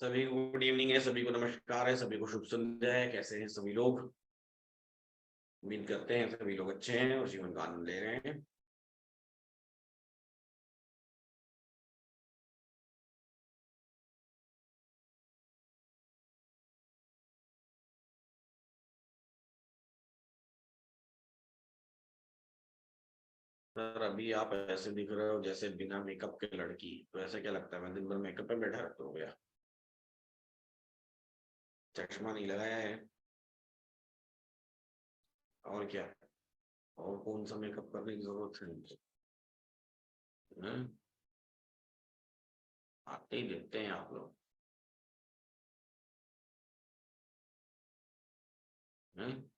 सभी को good evening है, सभी को नमस्कार है, सभी को शुभ संध्या है। कैसे हैं सभी लोग? उम्मीद करते हैं सभी लोग अच्छे हैं और जीवन का आनंद ले रहे हैं। सर अभी आप ऐसे दिख रहे हो जैसे बिना मेकअप के लड़की। तो ऐसा क्या लगता है मैं दिन भर मेकअप पे बैठा रहता हूँ क्या? चश्मा नहीं लगाया है और क्या? और कौन सा मेकअप करने की जरूरत है मुझे? हैं? आते ही देखते हैं आप लोग। हैं?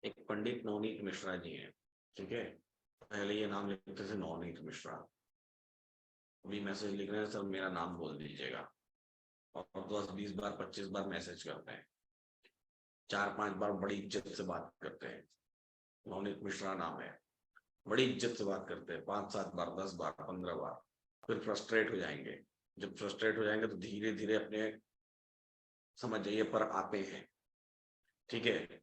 एक पंडित नवनीत मिश्रा जी हैं। ठीक है। पहले ये नाम लिखते थे नवनीत मिश्रा। अभी मैसेज लिख रहे हैं सर मेरा नाम बोल दीजिएगा। और 10 20 बार 25 बार मैसेज करते हैं। 4 5 बार बड़ी इज्जत से बात करते हैं। नवनीत मिश्रा नाम है। बड़ी इज्जत से बात करते हैं 5 7 बार 10 बार 15 बार। फिर फ्रस्ट्रेट हो जाएंगे। जब फ्रस्ट्रेट हो जाएंगे तो धीरे धीरे अपने समझ जाइए पर आते हैं। ठीक है।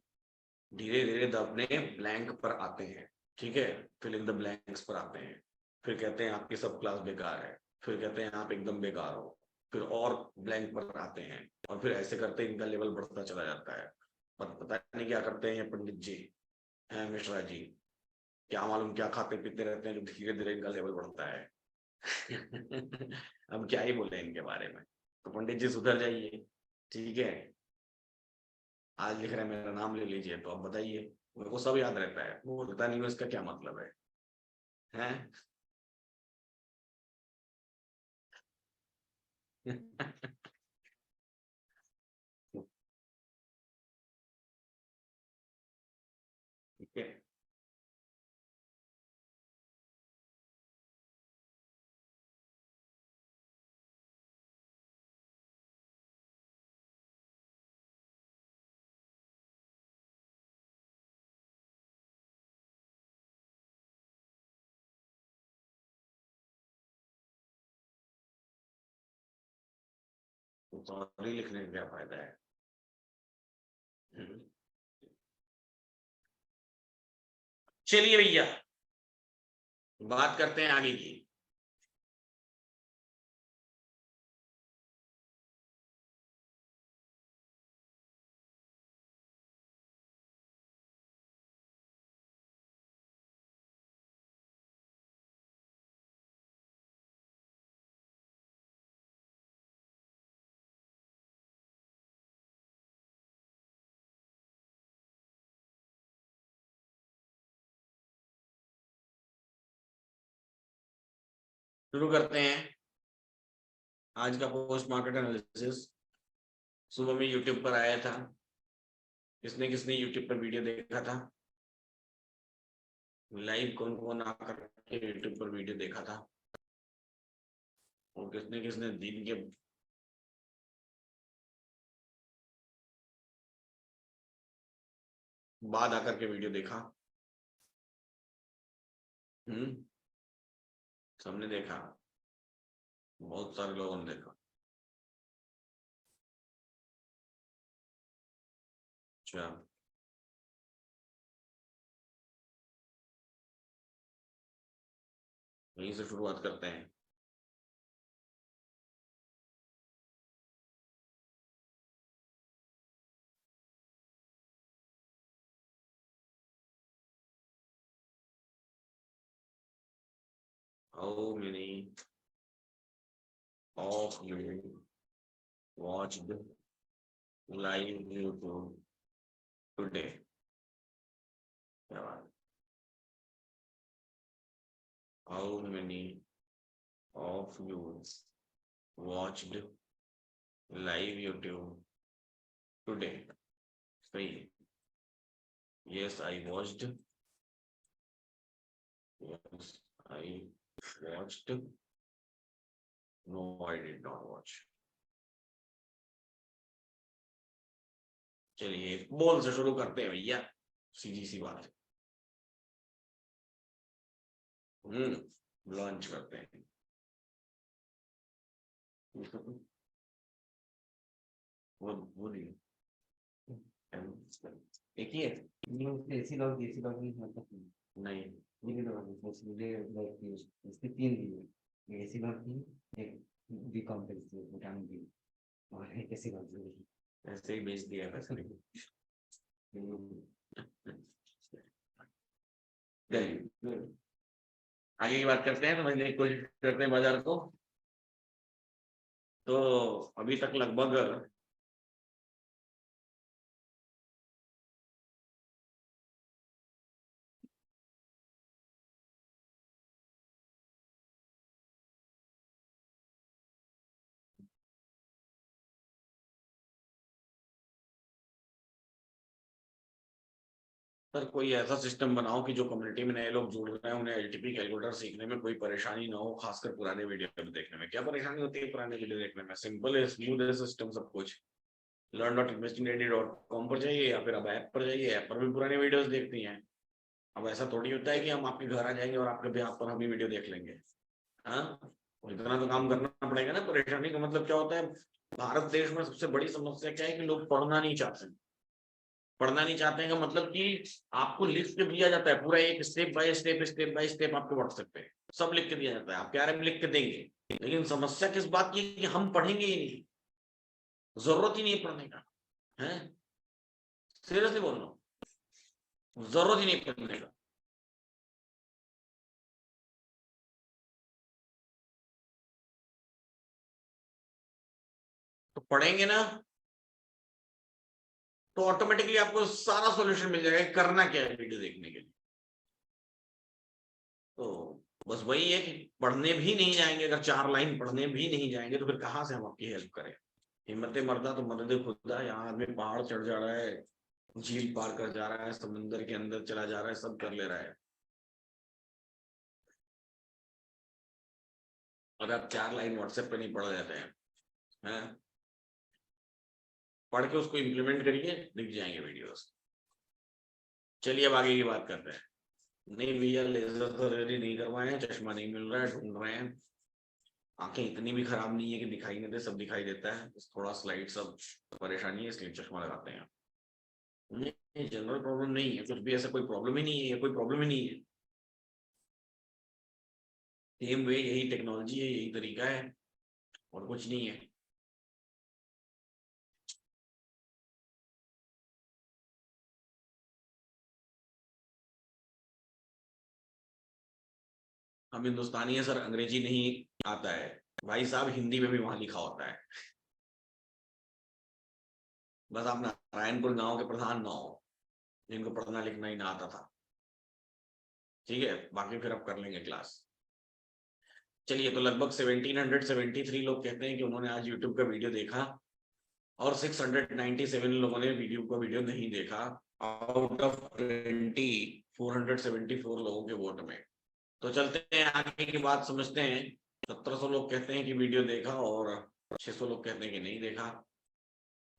धीरे धीरे अपने ब्लैंक पर आते हैं। ठीक है। फिल इन द ब्लैंक्स पर आते हैं। फिर कहते हैं आपकी सब क्लास बेकार है। फिर कहते हैं आप एकदम बेकार हो। फिर और ब्लैंक पर आते हैं। और फिर ऐसे करते इनका लेवल बढ़ता चला जाता है। पर पता नहीं क्या करते हैं ये पंडित जी हैं मिश्रा जी। क्या मालूम क्या खाते पीते रहते हैं जो धीरे धीरे इनका लेवल बढ़ता है। अब क्या ही बोले इनके बारे में। तो पंडित जी सुधर जाइए। ठीक है। आज लिख रहे हैं मेरा नाम ले लीजिए तो अब बताइए। मेरे को सब याद रहता है वो बोलता नहीं है इसका क्या मतलब है? हैं? ठीक है। तो सॉरी लिखने का क्या फायदा है? हम्म। चलिए भैया बात करते हैं आगे की। शुरू करते हैं आज का पोस्ट मार्केट एनालिसिस। सुबह में यूट्यूब पर आया था। किसने किसने यूट्यूब पर वीडियो देखा था? लाइव कौन कौन आकर के यूट्यूब पर वीडियो देखा था? और किसने किसने दिन के बाद आकर के वीडियो देखा? हम्म। सबने देखा। बहुत सारे लोगों ने देखा। अच्छा। यहीं से शुरुआत करते हैं। How many of you watched live YouTube today? क्या बात है? How many of you watched live YouTube today. Free. Yes, I watched. Yes, I watched. No, I did not watch. चलिए बोल से शुरू करते हैं भैया, सीधी सी बात है। लॉन्च करते हैं। वो नहीं एक ही है देसी लॉग नहीं मतलब नहीं, ये भी लॉग मुझे लाइक इसके 3 दिए, एसी लॉग थी, एक बी कॉम्प्लेक्स थी, विटामिन बी, और एक एसी लॉग थी। ऐसे ही बेच दिया वैसे आगे की बात करते हैं, समझने की कोशिश करते हैं बाजार को। तो अभी तक लगभग सर कोई ऐसा सिस्टम बनाओ कि जो कम्युनिटी में नए लोग जुड़ रहे हैं उन्हें एलटीपी कैलकुलेटर सीखने में कोई परेशानी ना हो, खासकर पुराने वीडियो देखने में। क्या परेशानी होती है पुराने वीडियो देखने में? सिंपल है, स्मूथ है सिस्टम सब कुछ। learn.investinready.com पर जाइए या फिर अब ऐप पर जाइए, ऐप पर भी पुराने वीडियोस देखती हैं। अब ऐसा थोड़ी होता है कि हम आपके घर आ जाएंगे और आपके भी आप पर हम ही वीडियो देख लेंगे। हाँ, इतना तो काम करना पड़ेगा ना। परेशानी का मतलब क्या होता है? भारत देश में सबसे बड़ी समस्या क्या है कि लोग पढ़ना नहीं चाहते। पढ़ना नहीं चाहते हैं का मतलब कि आपको लिख के दिया जाता है पूरा, एक स्टेप बाय स्टेप आपको व्हाट्सएप पे सब लिख के दिया जाता है, आप प्यारे में लिख के देंगे। लेकिन समस्या किस बात की कि हम पढ़ेंगे ही नहीं, जरूरत ही नहीं है पढ़ने का। है सीरियसली बोल रहा हूँ, जरूरत ही नहीं पढ़ने का। तो पढ़ेंगे ना तो ऑटोमेटिकली आपको सारा सॉल्यूशन मिल जाएगा। करना क्या है वीडियो देखने के लिए? तो बस वही है कि पढ़ने भी नहीं जाएंगे, अगर 4 लाइन पढ़ने भी नहीं जाएंगे तो फिर कहां से हम आपकी हेल्प करें? हिम्मत मरदा तो मदद खुदा। यहाँ आदमी पहाड़ चढ़ जा रहा है, झील पार कर जा रहा है, समुद्र के अंदर चला जा रहा है, सब कर ले रहा है। और आप 4 लाइन व्हाट्सएप पे नहीं पढ़ जाते हैं, पढ़ के उसको इम्प्लीमेंट करिए, दिख जाएंगे वीडियोस। चलिए अब आगे की बात करते हैं। नहीं भैया, लेजर सर्जरी नहीं करवाए हैं, चश्मा नहीं मिल रहा है, ढूंढ रहे हैं। आंखें इतनी भी खराब नहीं है कि दिखाई नहीं दे, सब दिखाई देता है, थोड़ा स्लाइड सब परेशानी है, इसलिए चश्मा लगाते हैं। नहीं, जनरल प्रॉब्लम नहीं है, कुछ भी ऐसा कोई प्रॉब्लम ही नहीं है, कोई प्रॉब्लम ही नहीं है। सेम वे, यही टेक्नोलॉजी है, यही तरीका है, और कुछ नहीं है। हम हिंदुस्तानी है सर, अंग्रेजी नहीं आता है भाई साहब, हिंदी में भी वहां लिखा होता है। बस आप नारायणपुर गांव के प्रधान ना हो जिनको पढ़ना लिखना ही ना आता था। ठीक है, बाकी फिर आप कर लेंगे क्लास। चलिए, तो लगभग 1773 लोग कहते हैं कि उन्होंने आज यूट्यूब का वीडियो देखा, और 697 लोगों ने वीडियो नहीं देखा, आउट ऑफ 474 लोगों के वोट में। तो चलते हैं आगे की बात समझते हैं। 1700 लोग कहते हैं कि वीडियो देखा और 600 लोग कहते हैं कि नहीं देखा।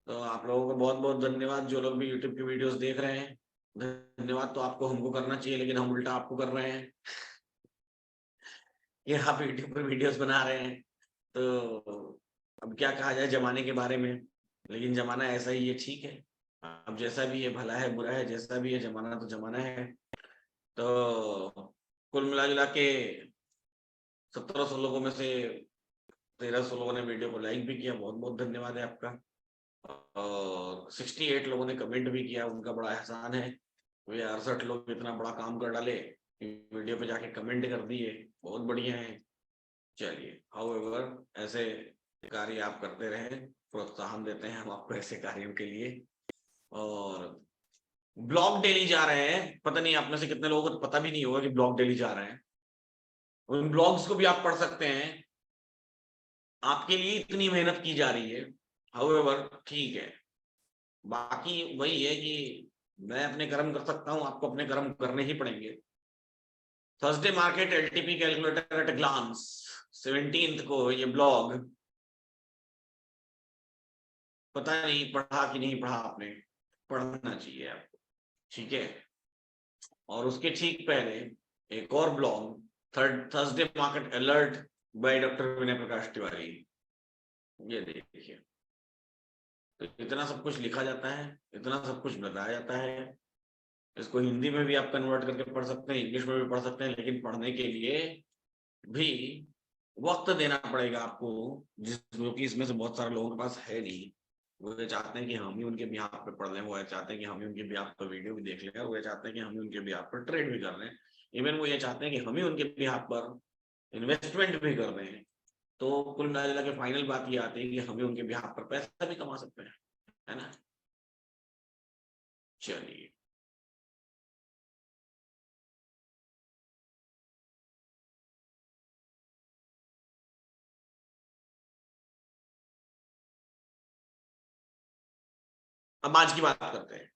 तो आप लोगों को बहुत बहुत धन्यवाद, जो लोग भी यूट्यूब की वीडियोस देख रहे हैं। धन्यवाद तो आपको हमको करना चाहिए, लेकिन हम उल्टा आपको कर रहे हैं कि आप यूट्यूब पर वीडियोस बना रहे हैं। तो अब क्या कहा जाए जमाने के बारे में, लेकिन जमाना ऐसा ही है, ठीक है। अब जैसा भी है, भला है बुरा है, जैसा भी है, जमाना तो जमाना है। तो कुल मिला जुला के 1700 लोगों में से 1300 लोगों ने वीडियो को लाइक भी किया, बहुत बहुत धन्यवाद है आपका। और 68 लोगों ने कमेंट भी किया, उनका बड़ा एहसान है। वे 68 लोग इतना बड़ा काम कर डाले, वीडियो पे जाके कमेंट कर दिए, बहुत बढ़िया है। चलिए, हाउएवर ऐसे कार्य आप करते रहे, प्रोत्साहन देते हैं हम आपको ऐसे कार्यों के लिए। और ब्लॉग डेली जा रहे हैं, पता नहीं आप में से कितने लोगों को पता भी नहीं होगा कि ब्लॉग डेली जा रहे हैं। उन ब्लॉग्स को भी आप पढ़ सकते हैं। आपके लिए इतनी मेहनत की जा रही है, हाउएवर ठीक है, बाकी वही है कि मैं अपने कर्म कर सकता हूं, आपको अपने कर्म करने ही पड़ेंगे। Thursday market LTP calculator at glance 17th को ये ब्लॉग, पता नहीं पढ़ा कि नहीं पढ़ा आपने, पढ़ना चाहिए आपको, ठीक है। और उसके ठीक पहले एक और blog Thursday market alert by doctor Vinay Prakash Tiwari, ये देखिए। तो इतना सब कुछ लिखा जाता है, इतना सब कुछ बताया जाता है, इसको हिंदी में भी आप कन्वर्ट करके पढ़ सकते हैं, इंग्लिश में भी पढ़ सकते हैं, लेकिन पढ़ने के लिए भी वक्त देना पड़ेगा आपको, जो कि इसमें से बहुत सारे लोगों के पास है नहीं। वो ये चाहते हैं कि हम ही उनके बिहाफ पे पढ़ लें, वो ये चाहते हैं कि हम ही उनके बिहाफ पर वीडियो भी देख लें, और वो ये चाहते हैं कि हम ही उनके बिहाफ पर ट्रेड भी कर लें, इवन वो ये चाहते हैं कि हम ही उनके बिहाफ पर इन्वेस्टमेंट भी कर दें। तो कुल मिला के फाइनल बात ये आती है कि हम ही उनके बिहाफ पर पैसा भी कमा सकते हैं, है ना। चलिए, अब आज की बात करते हैं।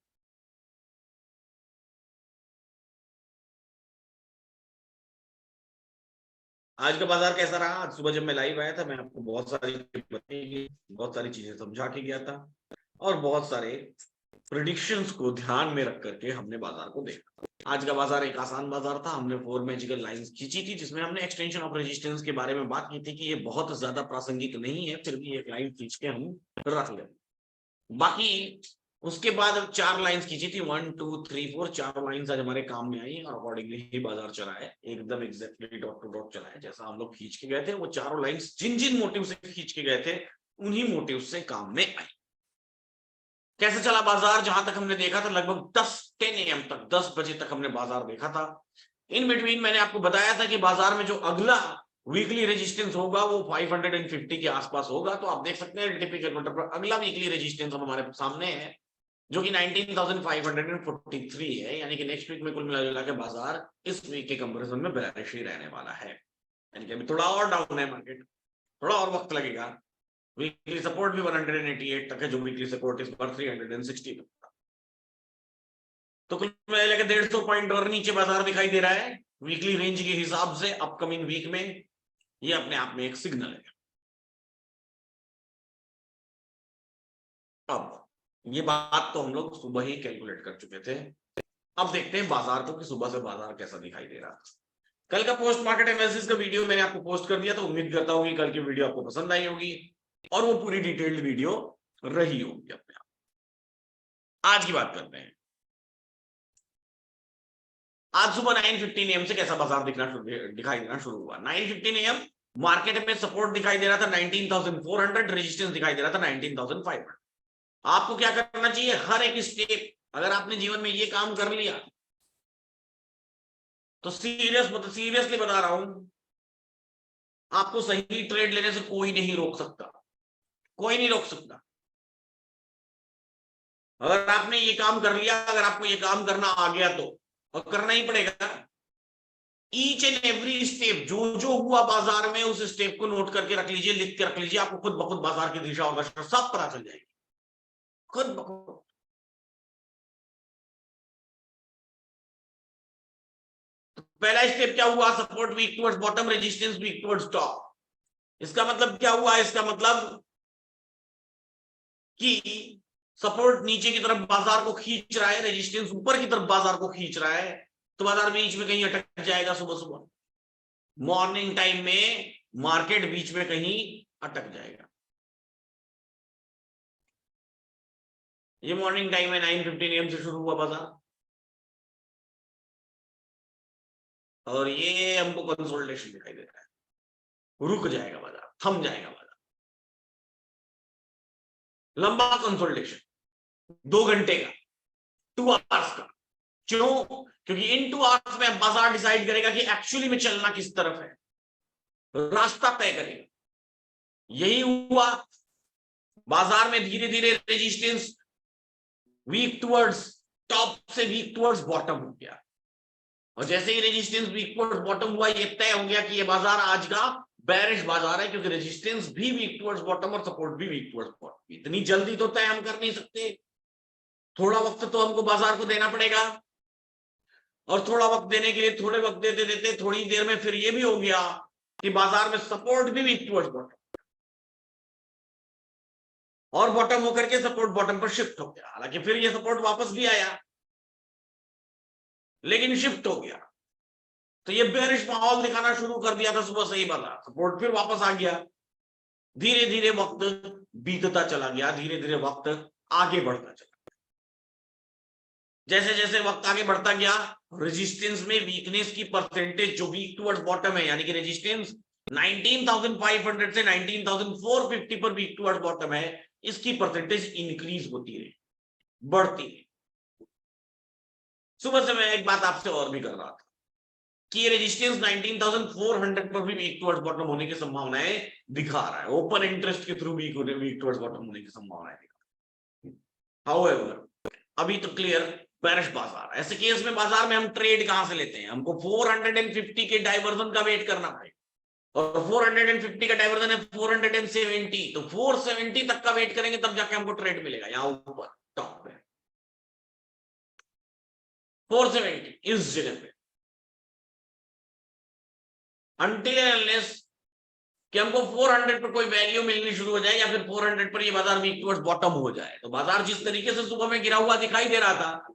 आज का बाजार कैसा रहा? आज सुबह जब मैं लाइव आया था, मैं आपको बहुत सारी बहुत सारी चीजें समझा के गया था, और बहुत सारे प्रिडिक्शंस को ध्यान में रख करके हमने बाजार को देखा। आज का बाजार एक आसान बाजार था। हमने 4 मैजिकल लाइंस खींची थी, जिसमें हमने एक्सटेंशन ऑफ रेजिस्टेंस के बारे में बात की थी कि ये बहुत ज्यादा प्रासंगिक नहीं है, फिर भी एक लाइन खींच के हम रख ले। बाकी उसके बाद 4 लाइंस खींची थी, 1 2 3 4, 4 लाइंस आज हमारे काम में आई, और अकॉर्डिंगली ही बाजार चला है, एकदम एग्जैक्टली डॉट टू डॉट चला है जैसा हम लोग खींच के गए थे। वो चारों लाइंस जिन जिन मोटिव से खींच के गए थे, उन्हीं मोटिव से काम में आई। कैसे चला बाजार? जहां तक हमने देखा था, लगभग 10 AM तक, 10 बजे तक हमने बाजार देखा था। इन बिटवीन मैंने आपको बताया था कि बाजार में जो अगला वीकली रेजिस्टेंस होगा वो 550 के आसपास होगा। तो आप देख सकते हैं एलटीपी कैलकुलेटर पर अगला वीकली रेजिस्टेंस हमारे सामने है, जो कि 19,543 है, यानी कि नेक्स्ट वीक में कुल मिला के बाजार इस वीक के कंपैरिजन में बेरिश ही रहने वाला है, यानी कि अभी थोड़ा और डाउन है मार्केट, थोड़ा और वक्त लगेगा। वीकली सपोर्ट भी 188 तक है, जो वीकली सपोर्ट इस बार 360 तक। तो कुल मिला के 150 पॉइंट और नीचे बाजार दिखाई दे रहा है वीकली रेंज के हिसाब से अपकमिंग वीक में। ये अपने आप में एक सिग्नल है। अब ये बात तो हम लोग सुबह ही कैलकुलेट कर चुके थे। अब देखते हैं बाजार को कि सुबह से बाजार कैसा दिखाई दे रहा। कल का पोस्ट मार्केट एनालिसिस का वीडियो मैंने आपको पोस्ट कर दिया, तो उम्मीद करता हूँ कि कल की वीडियो आपको पसंद आई होगी, और वो पूरी डिटेल्ड वीडियो रही होगी अपने आप। आज की बात करते हैं। आज सुबह 9:15 AM से कैसा बाजार दिखाई देना शुरू हुआ। 9:15 AM मार्केट में सपोर्ट दिखाई दे रहा था 19,400, रेजिस्टेंस दिखाई दे रहा था 19,500। आपको क्या करना चाहिए? हर एक स्टेप, अगर आपने जीवन में ये काम कर लिया तो सीरियसली बता रहा हूं, आपको सही ट्रेड लेने से कोई नहीं रोक सकता, कोई नहीं रोक सकता। अगर आपने ये काम कर लिया, अगर आपको ये काम करना आ गया तो, और करना ही पड़ेगा। ईच एंड एवरी स्टेप जो जो हुआ बाजार में, उस स्टेप को नोट करके रख लीजिए, लिख के रख लीजिए, आपको खुद ब खुद बाजार की दिशा और दशा सब पता चल जाएगी, खुद ब खुद। तो पहला स्टेप क्या हुआ? Support weak towards bottom, resistance weak towards top. इसका मतलब क्या हुआ? इसका मतलब कि सपोर्ट नीचे की तरफ बाजार को खींच रहा है, रेजिस्टेंस ऊपर की तरफ बाजार को खींच रहा है, तो बाजार बीच में कहीं अटक जाएगा। सुबह सुबह मॉर्निंग टाइम में मार्केट बीच में कहीं अटक जाएगा। ये मॉर्निंग टाइम में 9:15 AM से शुरू हुआ बाजार, और ये हमको कंसोलिडेशन दिखाई दे रहा है, रुक जाएगा बाजार, थम जाएगा बाजार। लंबा कंसोलिडेशन 2 घंटे का, 2 आवर्स का। क्यों? क्योंकि इन 2 आवर्स में बाजार डिसाइड करेगा कि एक्चुअली में चलना किस तरफ है, रास्ता तय करेगा। यही हुआ, बाजार में धीरे धीरे रेजिस्टेंस वीक टुवर्ड्स टॉप से वीक टुवर्ड्स बॉटम हो गया, और जैसे ही रेजिस्टेंस वीक टुवर्ड्स बॉटम हुआ, ये तय हो गया कि ये बाजार आज का बेरिश बाजार है क्योंकि रेजिस्टेंस भी वीक टुवर्ड्स बॉटम और सपोर्ट भी वीक टुवर्ड्स बॉटम। इतनी जल्दी तो तय हम कर नहीं सकते, थोड़ा वक्त तो हमको बाजार को देना पड़ेगा, और थोड़ा वक्त देने के लिए थोड़े वक्त देते देते थोड़ी देर में फिर ये भी हो गया कि बाजार में सपोर्ट भी वीक टुवर्ड्स बॉटम और बॉटम होकर के सपोर्ट बॉटम पर शिफ्ट हो गया। हालांकि फिर ये सपोर्ट वापस भी आया लेकिन शिफ्ट हो गया, तो ये बेरिश माहौल दिखाना शुरू कर दिया था सुबह से ही बाजार, सपोर्ट फिर वापस आ गया। धीरे धीरे वक्त बीतता चला गया, धीरे धीरे वक्त आगे बढ़ता चला, जैसे जैसे वक्त आगे बढ़ता गया रेजिस्टेंस में वीकनेस की परसेंटेज जो वीक टुवर्ड्स बॉटम है, यानी कि रेजिस्टेंस 19,500 से 19,450 पर वीक टुवर्ड्स बॉटम है, इसकी परसेंटेज इंक्रीज होती रही, बढ़ती रही। सुबह से मैं एक बात आपसे और भी कर रहा था कि ये रेजिस्टेंस 19,400 पर भी वीक टुवर्ड्स बॉटम होने की संभावनाएं दिखा रहा है, ओपन इंटरेस्ट के थ्रू वीक टुवर्ड्स बॉटम होने की संभावनाएं दिखा रहा है। हाउएवर अभी तो क्लियर बेरिश बाजार, ऐसे केस में बाजार में हम ट्रेड कहां से लेते हैं? हमको 450 के डाइवर्जन का वेट करना पड़ेगा, और 450 का डाइवर्जन है 470, तो 470 तक का वेट करेंगे तब जाके हमको ट्रेड मिलेगा। यहां ऊपर टॉप पे 470 इस जगह पे, अनटिल एंड अनलेस कि हमको 400 पर कोई वैल्यू मिलनी शुरू हो जाए या फिर 400 पर ये बाजार वीक टुवर्ड्स बॉटम हो जाए। तो बाजार जिस तरीके से सुबह में गिरा हुआ दिखाई दे रहा था,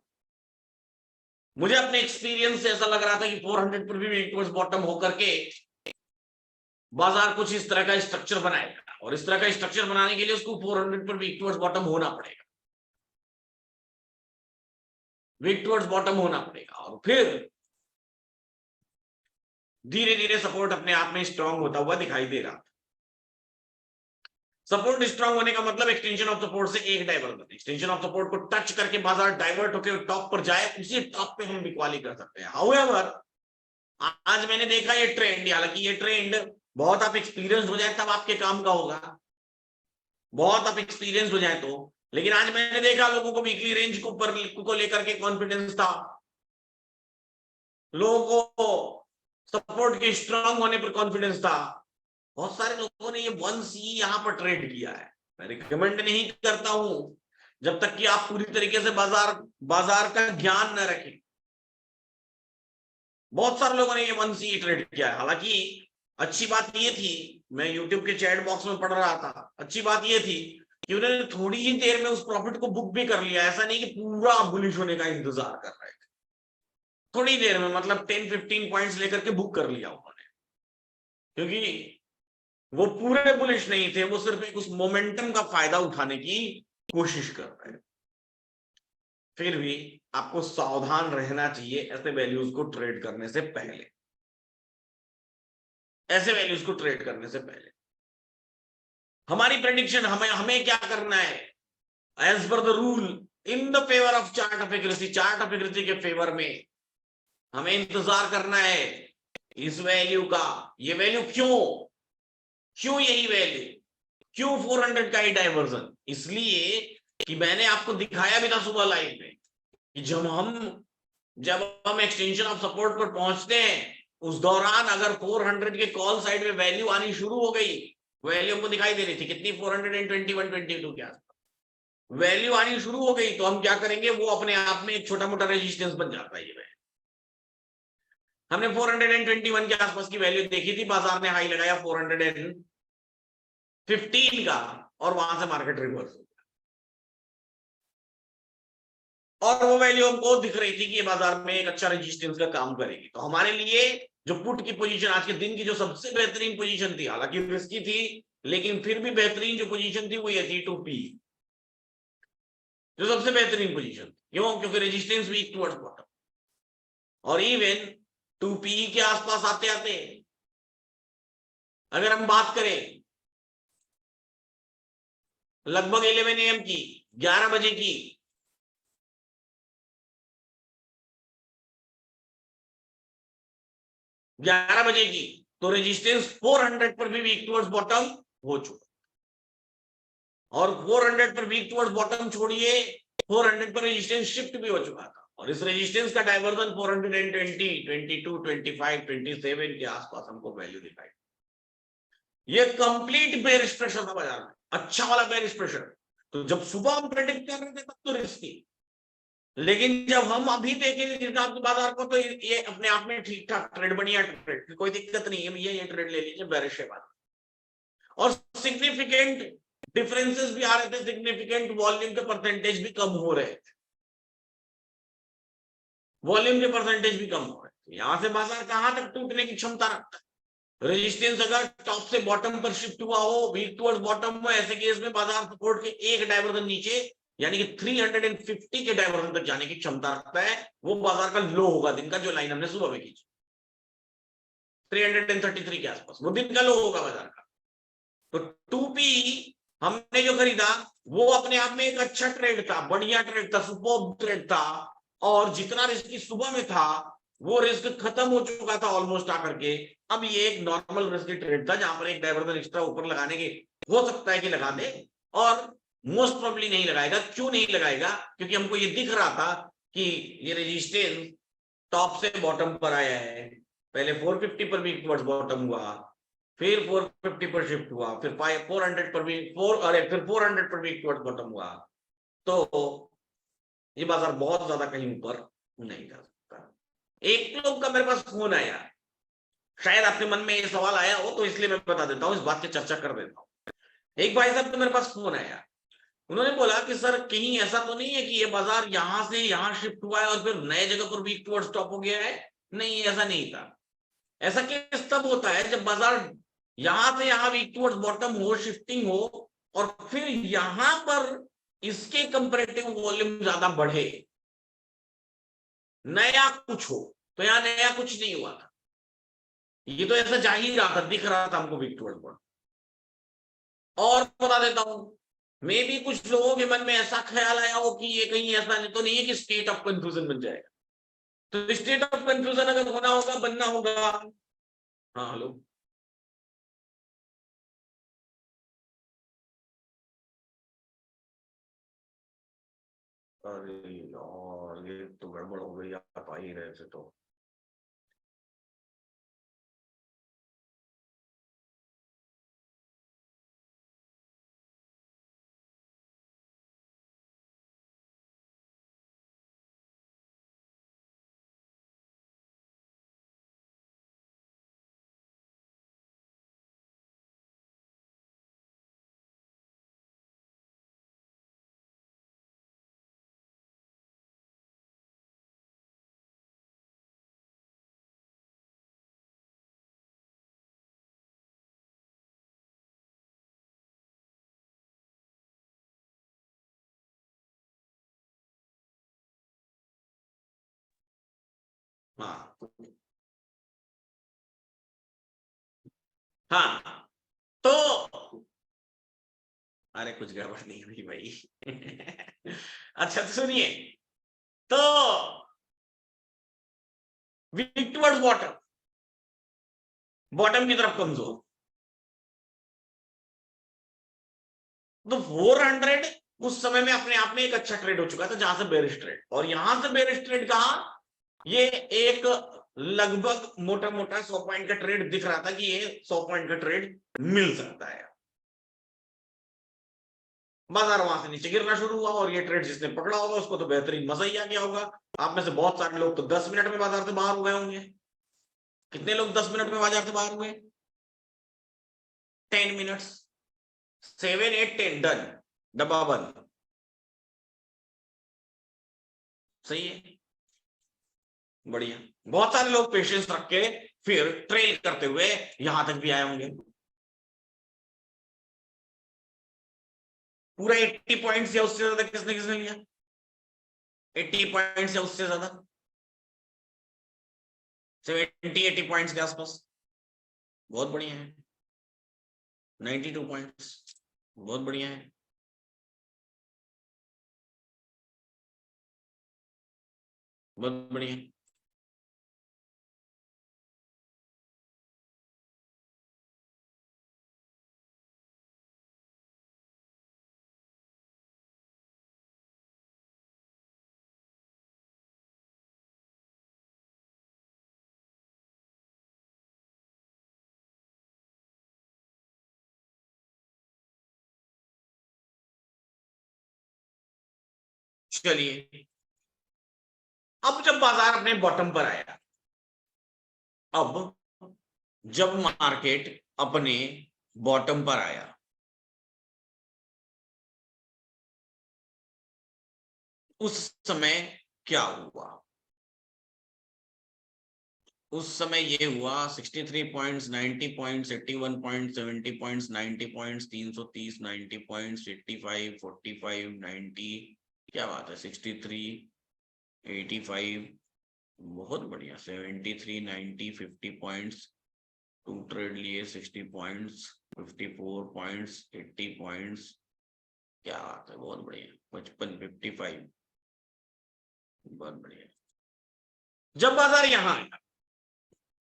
मुझे अपने एक्सपीरियंस से ऐसा लग रहा था कि 400 पर भी वीक टुवर्ड्स बॉटम होकर के बाजार कुछ इस तरह का स्ट्रक्चर बनाएगा, और इस तरह का स्ट्रक्चर बनाने के लिए उसको 400 पर वीक टुवर्ड्स बॉटम होना पड़ेगा, वीक टुवर्ड्स बॉटम होना पड़ेगा, और फिर धीरे धीरे सपोर्ट अपने आप में स्ट्रांग होता हुआ दिखाई दे रहा था। सपोर्ट स्ट्रांग होने का मतलब एक्सटेंशन ऑफ सपोर्ट से एक डाइवर्जन, एक्सटेंशन ऑफ सपोर्ट को टच करके बाजार डाइवर्ट होकर टॉप पर जाए, उसी टॉप पे हम बिकवाली कर सकते हैं। हाउएवर आज मैंने देखा ये ट्रेंड, हालांकि ये ट्रेंड बहुत आप एक्सपीरियंस हो जाए तब आपके काम का होगा, बहुत आप एक्सपीरियंस हो जाए तो, लेकिन आज मैंने देखा लोगों को वीकली रेंज को लेकर के कॉन्फिडेंस था, लोगों को सपोर्ट के स्ट्रांग होने पर कॉन्फिडेंस था, बहुत सारे लोगों ने ये 1C यहां पर ट्रेड किया है। मैं रिकमेंड नहीं करता हूं जब तक कि आप पूरी तरीके से बाजार का ज्ञान न रखें। बहुत सारे लोगों ने ये 1C ट्रेड किया है। हालांकि अच्छी बात ये थी, मैं यूट्यूब के चैट बॉक्स में पढ़ रहा था, अच्छी बात ये थी कि उन्होंने थोड़ी ही देर में उस प्रॉफिट को बुक भी कर लिया, ऐसा नहीं कि पूरा बुलिश होने का इंतजार कर रहे थे, थोड़ी देर में मतलब 10-15 पॉइंट्स लेकर के बुक कर लिया उन्होंने, क्योंकि वो पूरे बुलिश नहीं थे, वो सिर्फ एक उस मोमेंटम का फायदा उठाने की कोशिश कर रहे हैं। फिर भी आपको सावधान रहना चाहिए ऐसे वैल्यूज को ट्रेड करने से पहले, ऐसे वैल्यूज को ट्रेड करने से पहले। हमारी प्रेडिक्शन, हमें क्या करना है as per the rule in the favour of chart of accuracy, chart of accuracy के फेवर में हमें इंतजार करना है इस वैल्यू का। ये वैल्यू क्यों यही वैल्यू, क्यों 400 का ही डाइवर्जन? इसलिए कि मैंने आपको दिखाया भी था सुबह लाइव में कि जब हम एक्सटेंशन ऑफ सपोर्ट पर पहुंचते हैं उस दौरान अगर 400 के कॉल साइड में वैल्यू आनी शुरू हो गई, वैल्यू हमको दिखाई दे रही थी कितनी 421-22 के आसपास वैल्यू आनी शुरू हो गई, तो हम क्या करेंगे, वो अपने आप में एक छोटा मोटा रेजिस्टेंस बन जाता है। ये हमने 421 के आसपास की वैल्यू देखी थी, बाजार ने हाई लगाया 415 का, और वहां से मार्केट रिवर्स हो गया, और वो वैल्यू हमको दिख रही थी कि ये बाजार में एक अच्छा रेजिस्टेंस का काम करेगी। तो हमारे लिए जो पुट की पोजीशन, आज के दिन की जो सबसे बेहतरीन पोजीशन थी, हालांकि रिस्की थी लेकिन फिर भी बेहतरीन जो पोजीशन थी वो ये थी 2P, जो सबसे बेहतरीन पोजीशन। क्यों? क्योंकि रेजिस्टेंस वीक टुवर्ड्स बॉटम, और इवन 2P के आसपास आते आते अगर हम बात करें लगभग 11 AM की, 11 बजे की, 11 बजे की, तो रेजिस्टेंस 400 पर भी वीक टुवर्ड्स बॉटम हो चुका, और 400 पर वीक टुवर्ड्स बॉटम छोड़िए 400 पर रेजिस्टेंस शिफ्ट भी हो चुका था, और इस रेजिस्टेंस का डाइवर्जन 420, 22, 25, 27 के आसपास हमको वैल्यू दिखाई। ये कंप्लीट बेरिश प्रेशर था बाजार में, अच्छा वाला बेरिश प्रेशर। तो जब सुबह हम प्रेडिक्ट कर रहे थे तब तो रिस्की, लेकिन जब हम अभी देखेंगे बाजार को तो ये अपने आप में ठीक ठाक ट्रेड, बढ़िया ट्रेड, कोई दिक्कत नहीं है भैया, ये ट्रेड ले लीजिए बेरिश के बाद। और सिग्निफिकेंट डिफरेंसेस भी आ रहे थे, सिग्निफिकेंट वॉल्यूम के परसेंटेज भी कम हो रहे थे, वॉल्यूम के परसेंटेज भी कम हो रहे थे। यहां से बाजार कहां तक टूटने की क्षमता रखता है? रेजिस्टेंस अगर टॉप से बॉटम पर शिफ्ट हुआ हो, वीक टुवर्ड्स बॉटम में, ऐसे केस में बाजार सपोर्ट के एक डाइवर्जन नीचे यानी कि 350 के डाइवर्जन तक जाने की क्षमता रखता है। वो बाजार का लो होगा दिन का, जो लाइन हमने सुबह में खींची 333 के आसपास, वो दिन का लो होगा बाजार का। तो 2P हमने जो खरीदा वो अपने आप में एक अच्छा ट्रेड था, बढ़िया ट्रेड था, सुपर ट्रेड था। और जितना रिस्क सुबह में था वो रिस्क खत्म हो चुका था ऑलमोस्ट आकर के। अब ये एक नॉर्मल रिस्क ट्रेड था जहां पर एक डाइवर्जन एक्स्ट्रा ऊपर लगाने के हो सकता है कि लगा दे, और मोस्ट प्रोबेबली नहीं लगाएगा। क्यों नहीं लगाएगा? क्योंकि हमको ये दिख रहा था कि ये रेजिस्टेंस टॉप से बॉटम पर आया है, पहले 450 पर वीक टुवर्ड्स बॉटम हुआ, फिर 450 पर शिफ्ट हुआ, फिर 400 पर भी फिर 400 पर वीक टुवर्ड्स बॉटम हुआ। तो ये बाजार बहुत ज्यादा कहीं ऊपर नहीं जा सकता। एक लोग का मेरे पास फोन आया, शायद आपके मन में ये सवाल आया हो तो इसलिए मैं बता देता हूँ, इस बात की चर्चा कर देता हूँ। एक भाई साहब का मेरे पास फोन आया, उन्होंने बोला कि सर कहीं ऐसा तो नहीं है कि ये बाजार यहां से यहां शिफ्ट हुआ है और फिर नए जगह पर वीक टुवर्ड्स टॉप हो गया है? नहीं, ऐसा नहीं था। ऐसा केस तब होता है जब बाजार यहां से यहां वीक टुवर्ड्स बॉटम हो, शिफ्टिंग हो, और फिर यहां पर इसके कंपैरेटिव वॉल्यूम ज्यादा बढ़े, नया कुछ हो। तो यहां नया कुछ नहीं हुआ था, ये तो ऐसा जा ही रहा था, दिख रहा था हमको वीक टुवर्ड्स बॉटम। और बता देता हूं, मे भी कुछ लोगों के मन में ऐसा ख्याल आया हो कि ये कहीं ऐसा नहीं तो नहीं है कि स्टेट ऑफ कंफ्यूजन बन जाएगा। तो स्टेट ऑफ कंफ्यूजन अगर होना होगा, बनना होगा। हाँ हेलो। अरे यार ये तो गड़बड़ हो गई, आप आ ही रहे थे तो। हाँ हाँ। तो अरे कुछ गड़बड़ नहीं हुई भाई। अच्छा तो सुनिए, तो वीक टुवर्ड्स बॉटम, बॉटम की तरफ कमजोर, तो 400 उस समय में अपने आप में एक अच्छा ट्रेड हो चुका था जहां से बेरिश ट्रेड, और यहां से बेरिश ट्रेड कहा, ये एक लगभग मोटा मोटा 100 पॉइंट का ट्रेड दिख रहा था कि ये 100 पॉइंट का ट्रेड मिल सकता है। बाजार वहां से नीचे गिरना शुरू हुआ, और ये ट्रेड जिसने पकड़ा होगा उसको तो बेहतरीन मजा ही आ गया होगा। आप में से बहुत सारे लोग तो 10 मिनट में बाजार से बाहर हो गए होंगे। कितने लोग 10 मिनट में बाजार से बाहर हुए? 10 मिनट्स, 7 8 10 डन, डब्बा बंद। सही है, बढ़िया। बहुत सारे लोग पेशेंस रख के फिर ट्रेल करते हुए यहां तक भी आए होंगे। पूरा 80 पॉइंट्स या उससे ज्यादा किसने किसने लिया? 80 पॉइंट्स या उससे ज्यादा, 70 80 पॉइंट्स के आसपास, बहुत बढ़िया है। 92 पॉइंट्स, बहुत बढ़िया है, बहुत बढ़िया है। चलिए, अब जब बाजार अपने बॉटम पर आया, अब जब मार्केट अपने बॉटम पर आया, उस समय क्या हुआ? उस समय ये हुआ 63 points, 90 points, 81 points, 70 points, 90 points, 330, 90 points, 85, 45, 90, क्या बात है, 63, 85, बहुत बढ़िया, 73, 90, 50 पॉइंट्स, 2 ट्रेड लिए, 60 पॉइंट्स, 54 पॉइंट्स, 80 पॉइंट्स, क्या बात है, बहुत बढ़िया, 55, 55, बहुत बढ़िया। जब बाजार यहां आया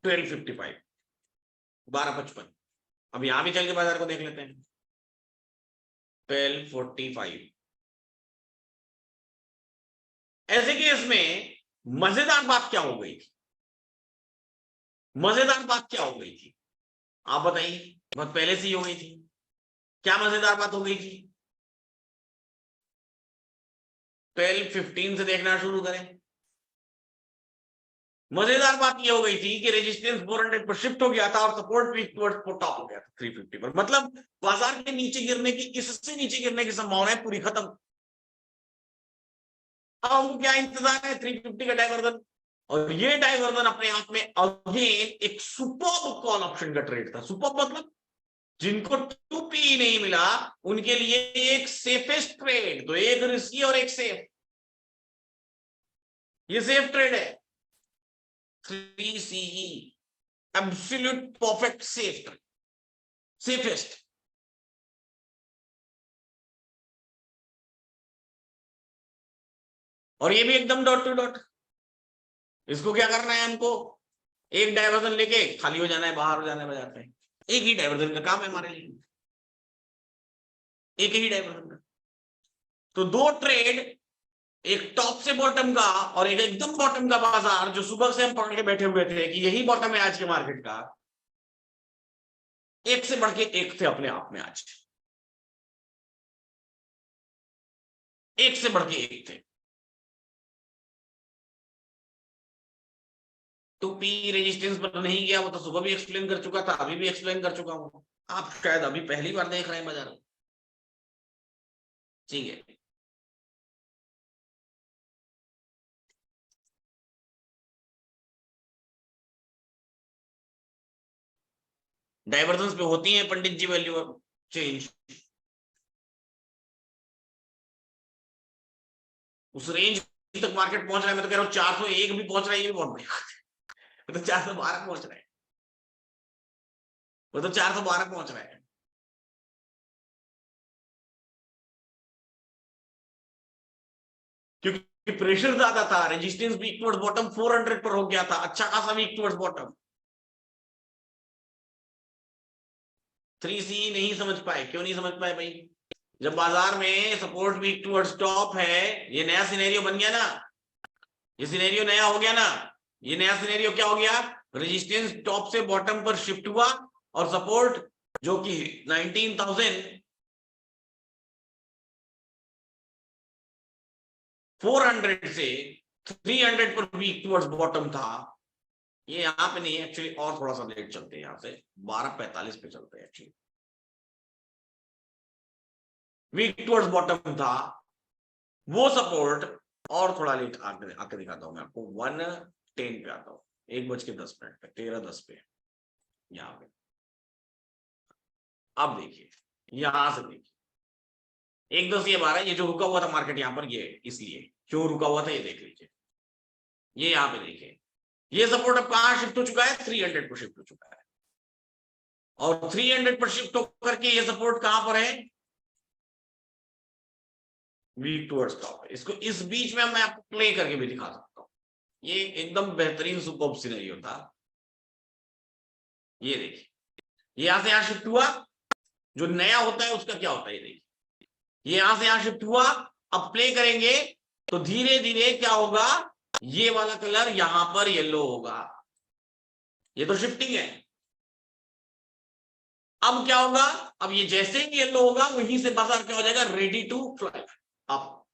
1255, 1255, अब यहां भी चल के बाजार को देख लेते हैं। 1245, ऐसे केस में मजेदार बात क्या हो गई थी? मजेदार बात क्या हो गई थी आप बताइए? बहुत पहले से ही हो गई थी। क्या मजेदार बात हो गई थी? 1215 से देखना शुरू करें। मजेदार बात यह हो गई थी कि रेजिस्टेंस 400 पर शिफ्ट हो गया था और सपोर्ट भी टॉप हो गया था 350 पर। मतलब बाजार के नीचे गिरने की, इससे नीचे गिरने की संभावना है पूरी खत्म। अब हमको क्या इंतजार है? 350 का डाइवर्जन, और ये डाइवर्जन अपने आप में अगेन एक सुपर्ब कॉल ऑप्शन का ट्रेड था। सुपर्ब मतलब जिनको 2P नहीं मिला उनके लिए एक सेफेस्ट ट्रेड, तो एक रिस्की और एक सेफ। ये सेफ ट्रेड है 3CE, absolute perfect safe trade, safest. और ये भी एकदम डॉट टू डॉट। इसको क्या करना है हमको? एक डाइवर्जन लेके खाली हो जाना है, बाहर हो जाना है बाजार में। एक ही डाइवर्जन का काम है हमारे लिए, एक ही डाइवर्जन का। तो दो ट्रेड, एक टॉप से बॉटम का और एक एकदम बॉटम का बाजार, जो सुबह से हम पकड़ के बैठे हुए थे कि यही बॉटम है आज के मार्केट का, एक से बढ़ के एक थे अपने आप में आज, एक से बढ़ के एक थे। 2P रेजिस्टेंस पर नहीं गया, वो तो सुबह भी एक्सप्लेन कर चुका था, अभी भी एक्सप्लेन कर चुका हूं। आप शायद अभी पहली बार देख रहे हैं बाजार, ठीक है। डाइवर्जेंस पे होती है पंडित जी वैल्यू चेंज, उस रेंज तक मार्केट पहुंच रहा है। मैं तो कह रहा हूं 401 भी पहुंच रहा है, ये भी बहुत बढ़िया। वो तो 412 पहुंच रहा है, वो तो 412 पहुंच रहा है। क्योंकि प्रेशर ज्यादा था, रेजिस्टेंस वीक टुवर्ड्स बॉटम 400 पर हो गया था, अच्छा खासा वीक टुवर्ड्स बॉटम। 3C नहीं समझ पाए, क्यों नहीं समझ पाए भाई? जब बाजार में सपोर्ट वीक टुवर्ड्स टॉप है, ये नया सिनेरियो बन गया ना, ये सिनेरियो नया हो गया ना। ये नया सिनेरियो क्या हो गया? रेजिस्टेंस टॉप से बॉटम पर शिफ्ट हुआ और सपोर्ट जो कि 19,400 से 300 पर वीक टुवर्ड्स बॉटम था। ये यहां पे नहीं है एक्चुअली, और थोड़ा सा लेट चलते हैं, यहां से 12:45 पे चलते हैं एक्चुअली। वीक टुवर्ड्स बॉटम था वो सपोर्ट, और थोड़ा लेट आके आके दिखाता हूं मैं आपको, 1:10 पे आता हूं, 1:10 पे, 13:10 पे यहां पे। अब देखिए, यहां से देखिए 1:10 ये जो रुका हुआ था मार्केट यहां पर, ये इसलिए क्यों रुका हुआ था ये देख लीजिए। ये यहां पे देखिए, ये सपोर्ट अब कहां शिफ्ट हो चुका है? 300 पर शिफ्ट हो चुका है, और 300 पर शिफ्ट होकर के ये सपोर्ट कहां पर है? वीक टुवर्ड्स टॉप है। इसको इस बीच में मैं आपको प्ले करके भी दिखा सकता हूं। ये एकदम बेहतरीन सुपर्ब सिनेरियो था। ये देखिए, यहां से यहां शिफ्ट हुआ, जो नया होता है उसका क्या होता है, ये देखिए, ये यहां से यहां शिफ्ट हुआ। अब प्ले करेंगे तो धीरे धीरे क्या होगा? ये वाला कलर यहां पर येलो होगा, ये तो शिफ्टिंग है। अब क्या होगा? अब ये जैसे ही येलो होगा वहीं से बाजार क्या हो जाएगा? Ready to fly up.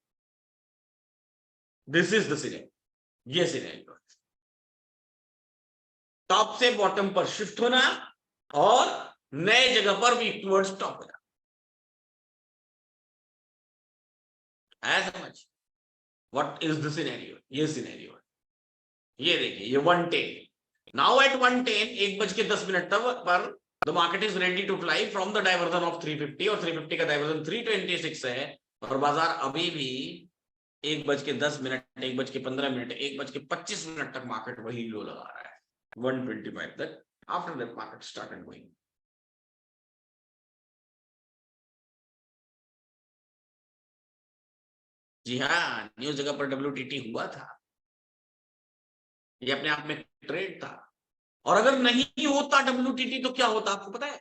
This is the scenario, ये सिनेरियो है। टॉप से बॉटम पर शिफ्ट होना और नए जगह पर वीक टुवर्ड्स टॉप हो जाना, समझ। व्हाट इज द सिनेरियो, ये सिनेरियो है। ये देखिए ये 110, नाउ एट 110 1:10 पर the market is ready to fly from the divergence of 350 और 350 का डाइवर्जन 326 है और बाजार अभी भी 1:10, 1:15, 1:25 तक मार्केट वही लो लगा रहा है 125 तक। After that market started going. जी हाँ, न्यू जगह पर WTT हुआ था, ये अपने आप में ट्रेड था। और अगर नहीं होता WTT तो क्या होता आपको पता है?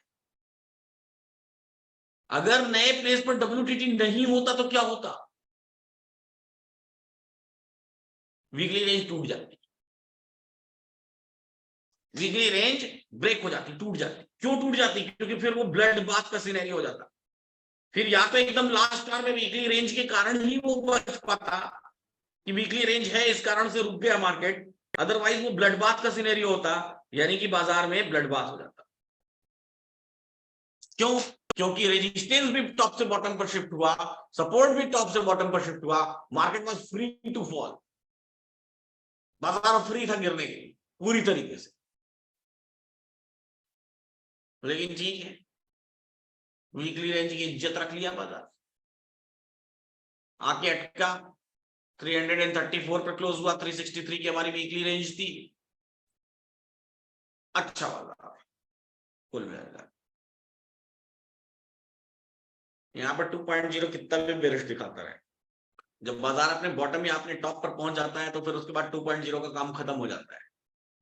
अगर नए प्लेस पर WTT नहीं होता तो क्या होता? वीकली रेंज टूट जाती, वीकली रेंज ब्रेक हो जाती, टूट जाती। क्यों टूट जाती? क्योंकि फिर वो ब्लड बाथ का सिनेरियो हो जाता। फिर या तो एकदम लास्ट टाइम में वीकली रेंज के कारण ही वो बच पाता कि वीकली रेंज है इस कारण से रुक गया मार्केट, अदरवाइज वो ब्लड बाथ का सिनेरियो होता, यानी कि बाजार में ब्लड बाथ हो जाता। क्यों? क्योंकि रेजिस्टेंस भी टॉप से बॉटम पर शिफ्ट हुआ, सपोर्ट भी टॉप से बॉटम पर शिफ्ट हुआ, market was free to fall, बाजार फ्री था गिरने के लिए पूरी तरीके से। लेकिन ठीक है, वीकली रेंज की इज्जत रख लिया बाजार, आके अटका 334 पर क्लोज हुआ, 363 की हमारी वीकली रेंज थी। अच्छा वाला कुल मिलाकर यहाँ पर 2.0 कितना भी बेरिश दिखाता रहे, जब बाजार अपने बॉटम या अपने टॉप पर पहुंच जाता है तो फिर उसके बाद 2.0 का काम खत्म हो जाता है।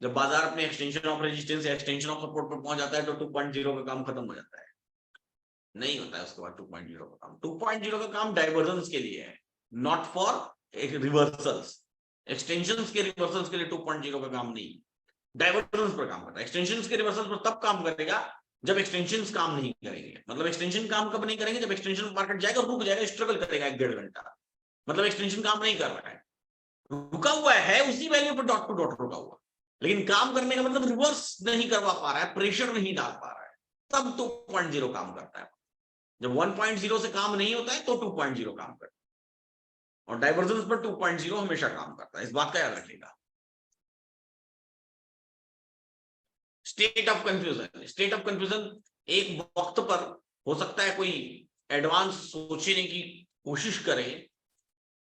जब बाजार अपने एक्सटेंशन ऑफ रेजिस्टेंस या एक्सटेंशन ऑफ सपोर्ट पर पहुंच जाता है तो 2.0 का काम खत्म हो जाता है, नहीं होता है उसके बाद 2.0 का काम। 2.0 का काम डाइवर्जेंस के लिए है, नॉट फॉर रिवर्सल्स। एक्सटेंशंस के रिवर्सल्स के लिए 2.0 का काम नहीं, डाइवर्जेंस पर काम करता है। एक्सटेंशंस के रिवर्सल्स पर तब काम करेगा जब एक्सटेंशंस काम नहीं करेंगे। मतलब एक्सटेंशन काम कब नहीं करेंगे? जब एक्सटेंशन मार्केट जाएगा, रुक जाएगा, स्ट्रगल करेगा 1-1.5 घंटा, मतलब एक्सटेंशन काम नहीं कर रहा है, रुका हुआ है उसी वैल्यू पर डॉट टू डॉट रुका हुआ, लेकिन काम करने का मतलब रिवर्स नहीं करवा पा रहा है, प्रेशर नहीं डाल पा रहा है, तब 2.0 काम करता है। जब 1.0 से काम नहीं होता है तो 2.0 काम करता है, और डाइवर्जेंस पर 2.0 हमेशा काम करता है, इस बात का याद रखिएगा। State of confusion, state of confusion एक वक्त पर हो सकता है कोई एडवांस सोचने की कोशिश करे,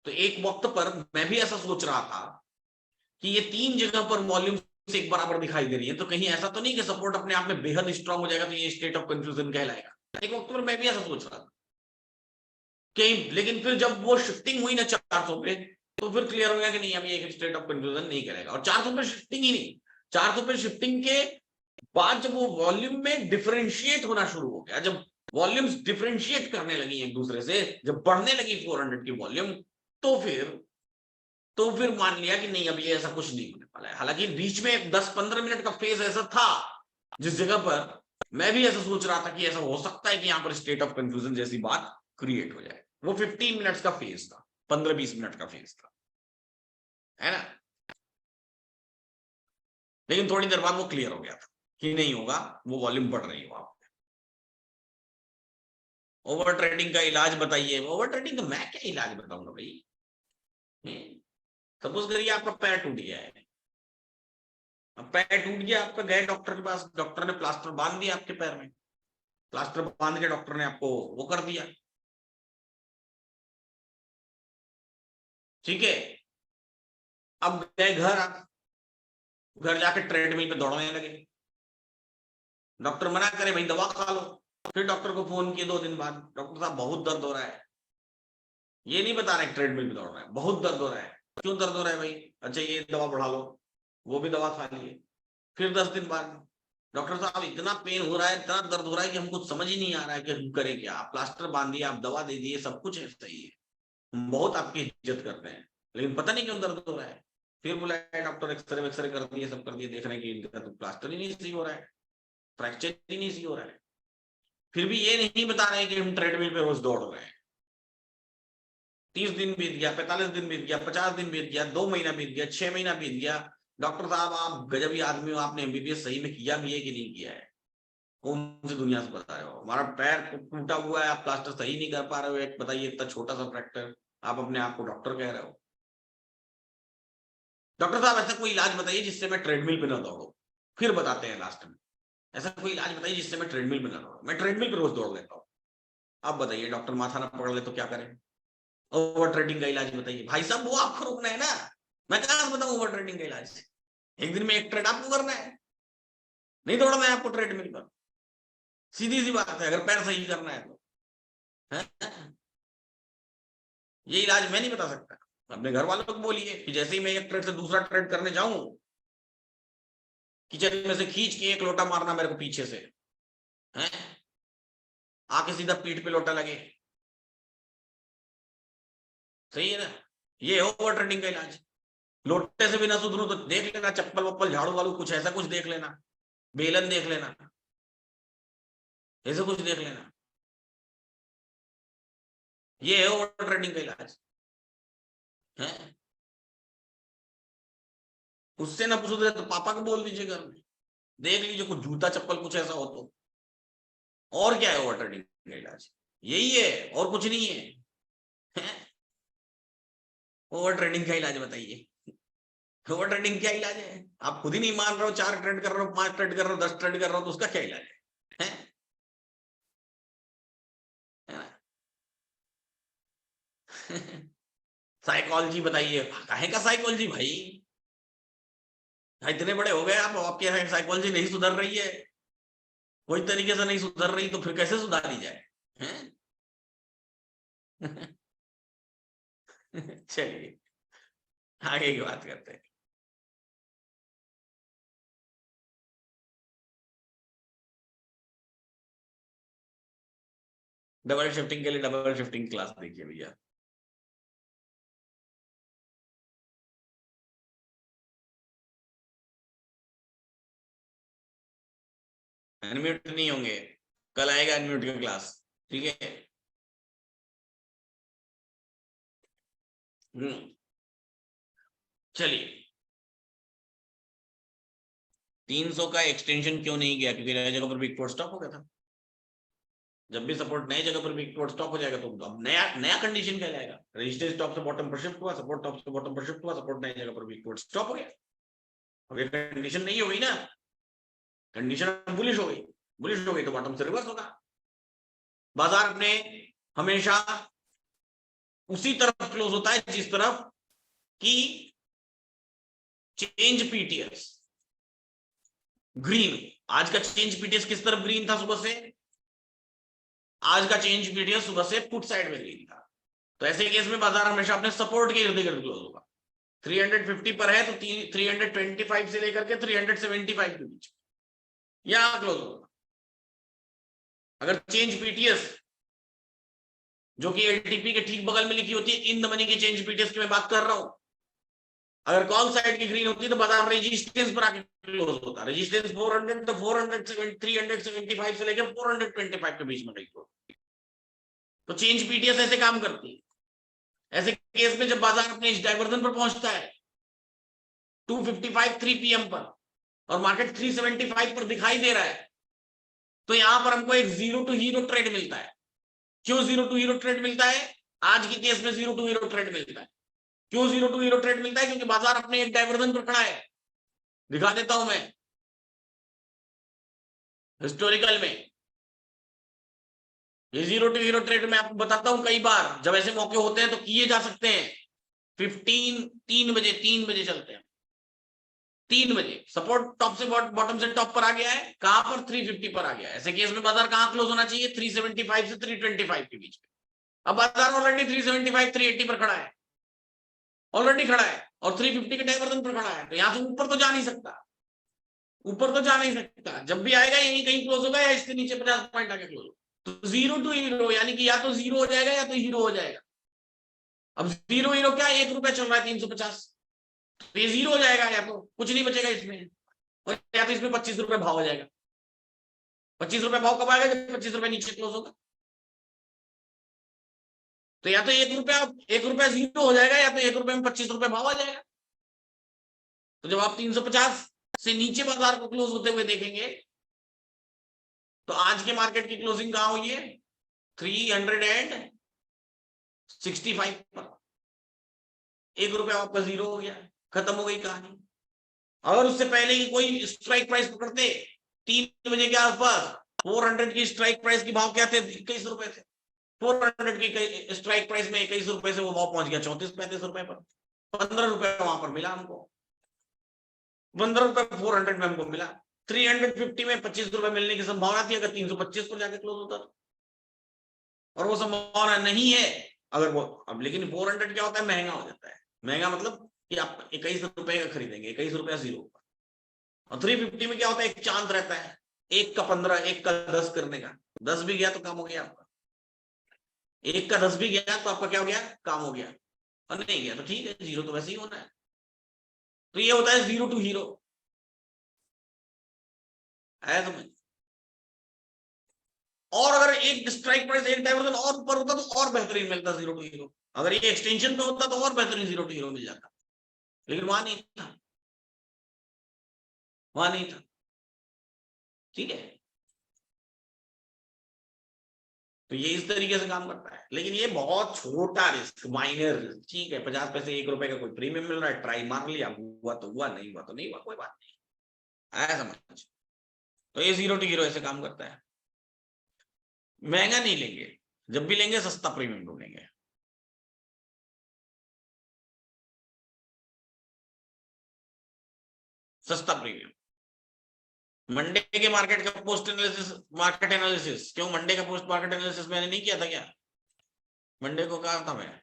तो एक वक्त पर मैं भी ऐसा सोच रहा था कि ये 3 जगह पर वॉल्यूम से एक बराबर दिखाई दे रही है, तो कहीं ऐसा तो नहीं कि सपोर्ट अपने आप में बेहद स्ट्रांग हो जाएगा तो ये स्टेट ऑफ कंफ्यूजन कहलाएगा। एक वक्त पर मैं भी ऐसा सोच रहा था कहीं, लेकिन फिर जब वो शिफ्टिंग हुई ना 400 पे, तो फिर क्लियर हो गया कि नहीं, अब ये एक स्टेट ऑफ कंफ्यूजन नहीं करेगा। और 400 पे शिफ्टिंग ही नहीं, 400 पे शिफ्टिंग के बाद जब वो वॉल्यूम में डिफरेंशिएट होना शुरू हो गया, जब वॉल्यूम्स डिफरेंशिएट करने लगी एक दूसरे से, जब बढ़ने लगी 400 की वॉल्यूम, तो फिर मान लिया कि नहीं, अब ये ऐसा कुछ नहीं होने वाला है। हालांकि बीच में 10-15 मिनट का फेज ऐसा था जिस जगह पर मैं भी ऐसा सोच रहा था कि ऐसा हो सकता है कि यहां पर स्टेट ऑफ कंफ्यूजन जैसी बात क्रिएट हो जाए। वो 15 मिनट्स का फेज था, 15-20 मिनट का फेज था, है ना। लेकिन थोड़ी देर बाद वो क्लियर हो गया था कि नहीं होगा, वो वॉल्यूम बढ़ रही हो। आप ओवर ट्रेडिंग का इलाज बताइए। ओवर ट्रेडिंग का मैं क्या इलाज बताऊंगा भाई? सपोज करिए आपका पैर टूट गया है, अब पैर टूट गया आपका, गए डॉक्टर के पास, डॉक्टर ने प्लास्टर बांध दिया आपके पैर में, प्लास्टर बांध के डॉक्टर ने आपको वो कर दिया, ठीक है। अब गए घर, आप घर जाके ट्रेडमिल पे दौड़ने लगे, डॉक्टर मना करे भाई दवा खा लो, फिर डॉक्टर को फोन किए 2 दिन बाद, डॉक्टर साहब बहुत दर्द हो रहा है, ये नहीं बता रहे ट्रेडमिल पे दौड़ रहा है, बहुत दर्द हो रहा है, क्यों दर्द हो रहा है भाई? अच्छा ये दवा बढ़ा लो, वो भी दवा खा लिए। फिर 10 दिन बाद, डॉक्टर साहब इतना पेन हो रहा है, इतना दर्द हो रहा है कि हमको समझ ही नहीं आ रहा है कि हम करें क्या। आप प्लास्टर बांध दिए, आप दवा दे दिए, सब कुछ है, सही है, हम बहुत आपकी इज्जत करते हैं, लेकिन पता नहीं क्यों दर्द हो रहा है। फिर बुलाया डॉक्टर, एक्सरे वेक्सरे कर दिए, सब कर दिए, देख रहे हैं कि इनका तो प्लास्टर ही नहीं सही हो रहा है, फ्रैक्चर ही नहीं सही हो रहा है। फिर भी ये नहीं बता रहे कि हम ट्रेडमिल पे रोज दौड़ रहे हैं, 30 दिन बीत गया, 45 दिन बीत गया, 50 दिन बीत गया, 2 महीना बीत गया, 6 महीना बीत गया। डॉक्टर साहब आप गजब ही आदमी हो, आपने एमबीबीएस सही में किया भी है कि नहीं किया है? कौन सी दुनिया से बता रहे हो? हमारा पैर टूटा हुआ है, आप प्लास्टर सही नहीं कर पा रहे हो, एक बताइए इतना छोटा सा फ्रैक्चर, आप अपने आप को डॉक्टर कह रहे हो? डॉक्टर साहब ऐसा कोई इलाज बताइए जिससे मैं ट्रेडमिल पे ना दौड़ू, फिर बताते हैं लास्ट में। ऐसा कोई इलाज बताइए जिससे मैं ट्रेडमिल पे ना दौड़ू, मैं ट्रेडमिल पे रोज दौड़ लेता हूँ। आप बताइए, डॉक्टर माथा ना पकड़ ले तो क्या करें? ओवर ट्रेडिंग का इलाज बताइए भाई साहब, वो आपको रोकना है ना, मैं कहां से बताऊं ओवर ट्रेडिंग का इलाज? एक दिन में एक ट्रेड आपको करना है, नहीं दौड़ना है आपको ट्रेडमिल पर, सीधी सी बात है, अगर पैर सही करना है तो। है? ये इलाज मैं नहीं बता सकता। अपने घर वालों को बोलिए कि जैसे ही मैं एक ट्रेड से दूसरा ट्रेड करने जाऊं, किचन में से खींच के एक लोटा मारना मेरे को पीछे से, है? आके सीधा पीठ पे लोटा लगे, सही है ना? ये है ओवर ट्रेडिंग का इलाज। लोटे से भी ना सुधरू तो देख लेना, चप्पल वप्पल झाड़ू वाड़ू कुछ ऐसा कुछ देख लेना, बेलन देख लेना, ऐसे कुछ देख लेना। ये है ओवर ट्रेडिंग का इलाज, है? उससे ना पूछ तो पापा को बोल दीजिए घर में, देख लीजिए कुछ जूता चप्पल कुछ ऐसा हो तो। और क्या है ओवर ट्रेडिंग का इलाज? यही है और कुछ नहीं है, है? ओवर ट्रेडिंग का इलाज बताइए, ओवर ट्रेडिंग क्या इलाज है? आप खुद ही नहीं मान रहे हो, 4 ट्रेड कर रहे हो, 5 ट्रेड कर रहे हो, 10 ट्रेड कर रहे हो, तो उसका क्या इलाज है? साइकोलॉजी बताइए, काहे का साइकोलॉजी भाई? इतने बड़े हो गए आप, आपकी साइकोलॉजी नहीं सुधर रही है, कोई तरीके से नहीं सुधर रही, तो फिर कैसे सुधारी जाए? हैं? चलिए आगे की बात करते हैं। डबल शिफ्टिंग के लिए डबल शिफ्टिंग क्लास देखिए भैया। अनम्यूट नहीं होंगे, कल आएगा अनम्यूट का क्लास, ठीक है? चलिए, 300 का एक्सटेंशन क्यों नहीं गया? क्योंकि नई जगह पर बिग फोर स्टॉप हो गया था। जब भी सपोर्ट नई जगह पर बिग फोर स्टॉप हो जाएगा तो अब नया नया कंडीशन क्या जाएगा? रेजिस्टेंस टॉप से बॉटम पर शिफ्ट हुआ, सपोर्ट टॉप से बॉटम पर शिफ्ट हुआ, सपोर्ट नई जगह पर बिग फोर स्टॉप हो गया। अब कंडीशन नहीं हो गई ना, कंडीशन बुलिश हो गई, बुलिश हो गई तो बॉटम से रिवर्स होगा। बाजार अपने हमेशा उसी तरफ क्लोज होता है जिस तरफ की चेंज पीटीएस ग्रीन। आज का चेंज पीटीएस किस तरफ ग्रीन था सुबह से? आज का चेंज पीटीएस सुबह से पुट साइड में ग्रीन था। तो ऐसे केस में बाजार हमेशा अपने सपोर्ट के इर्द गिर्द क्लोज होगा। 350 पर है तो 325 से लेकर के 375 के बीच यहां क्लोज होगा। अगर चेंज पीटीएस जो कि एलटीपी के ठीक बगल में लिखी होती है, इन द मनी की चेंज पीटीएस की मैं बात कर रहा हूं, अगर कॉल साइड की ग्रीन होती है तो बाजार रेजिस्टेंस पर आके क्लोज होता है। रेजिस्टेंस 400 तो 375 से लेकर 425 के बीच में कहीं क्लोज। तो चेंज पीटीएस ऐसे काम करती है। ऐसे केस में जब बाजार अपने इस डाइवर्जन पर पहुंचता है 255 3 पीएम पर और मार्केट 375 पर दिखाई दे रहा है, तो यहां पर हमको एक जीरो टू हीरो ट्रेड मिलता है। क्यों जीरो टू हीरो ट्रेड मिलता है? आज की केस में जीरो टू हीरो ट्रेड मिलता है। क्यों जीरो टू हीरो ट्रेड मिलता है? क्योंकि बाजार अपने एक डाइवर्जन पर खड़ा है। दिखा देता हूं मैं हिस्टोरिकल में। ये जीरो टू हीरो ट्रेड में आपको बताता हूं, कई बार जब ऐसे मौके होते हैं तो किए जा सकते हैं। 3 बजे चलते हैं, 3 बजे सपोर्ट टॉप से बॉटम से टॉप पर आ गया है, कहां पर? 350 पर आ गया है। ऐसे केस में बाजार कहां क्लोज होना चाहिए? 375 से 325 के बीच में। अब बाजार ऑलरेडी 375 380 पर खड़ा है, ऑलरेडी खड़ा है और 350 के डाइवर्जन पर खड़ा है, तो यहां से ऊपर तो जा नहीं सकता, ऊपर तो जा नहीं सकता। जब भी आएगा यही कहीं क्लोज होगा या इसके नीचे 50 पॉइंट आके क्लोज होगा। तो जीरो टू हीरो यानी कि या तो जीरो हो जाएगा या तो हीरो हो जाएगा। अब जीरो हीरो क्या, 1 रुपया चल रहा है 350, तो ये जीरो हो जाएगा, या तो कुछ नहीं बचेगा इसमें, और या तो इसमें 25 रुपए भाव हो जाएगा। 25 रुपए भाव कब आएगा? जब 25 रुपए नीचे क्लोज होगा। तो या तो 1 रुपया जीरो हो जाएगा, या तो 1 रुपये में 25 रुपए भाव आ जाएगा। तो जब आप 350 से नीचे बाजार को क्लोज होते हुए देखेंगे, तो आज के मार्केट की क्लोजिंग कहां हुई है? 365 पर। 1 रुपया आपका जीरो हो गया, खत्म हो गई कहानी। अगर उससे पहले ही कोई स्ट्राइक प्राइस पकड़ते 3 बजे के आसपास, 400 की स्ट्राइक प्राइस की भाव क्या थे? 21 रुपए थे। 400 की स्ट्राइक प्राइस में 21 रुपए से वो भाव पहुंच गया 34-35 रुपए पर। 15 रुपए वहां पर मिला हमको, 15 रुपए 400 में हमको मिला। 350 में 25 रुपए मिलने की संभावना थी अगर 325 पर जाके क्लोज होता तो, और वो संभावना नहीं है अगर वो अब। लेकिन 400 क्या होता है? महंगा हो जाता है। महंगा मतलब कि आप 21 रुपए का खरीदेंगे, 21 रुपया जीरो। और 350 में क्या होता है? एक चांस रहता है, 1 का 15, 1 का 10 करने का। 10 भी गया तो काम हो गया आपका, 1 का 10 भी गया तो आपका क्या हो गया? काम हो गया। और नहीं गया तो ठीक है, जीरो तो वैसे ही होना है। तो ये होता है जीरो टू हीरो। आया समझ? और अगर एक स्ट्राइक प्राइस, एक डाइवर्जन और ऊपर होता तो और बेहतरीन मिलता जीरो टू हीरो। अगर ये एक्सटेंशन पे होता तो और बेहतरीन जीरो टू हीरो मिल जाता, लेकिन वहां नहीं था, वहां नहीं था। ठीक है, तो ये इस तरीके से काम करता है। लेकिन ये बहुत छोटा रिस्क, माइनर रिस्क। ठीक है, 50 पैसे 1 रुपए का कोई प्रीमियम मिल रहा है, ट्राई मार लिया, हुआ तो हुआ, नहीं हुआ तो नहीं हुआ, कोई बात नहीं। आया समझ? तो ये जीरो टू हीरो ऐसे काम करता है। महंगा नहीं लेंगे, जब भी लेंगे सस्ता प्रीमियम ढूंढेंगे। सस्ता प्रीमियम। मंडे के मार्केट का पोस्ट एनालिसिस, मार्केट एनालिसिस, क्यों मंडे का पोस्ट मार्केट एनालिसिस मैंने नहीं किया था क्या? मंडे को कहा था मैं,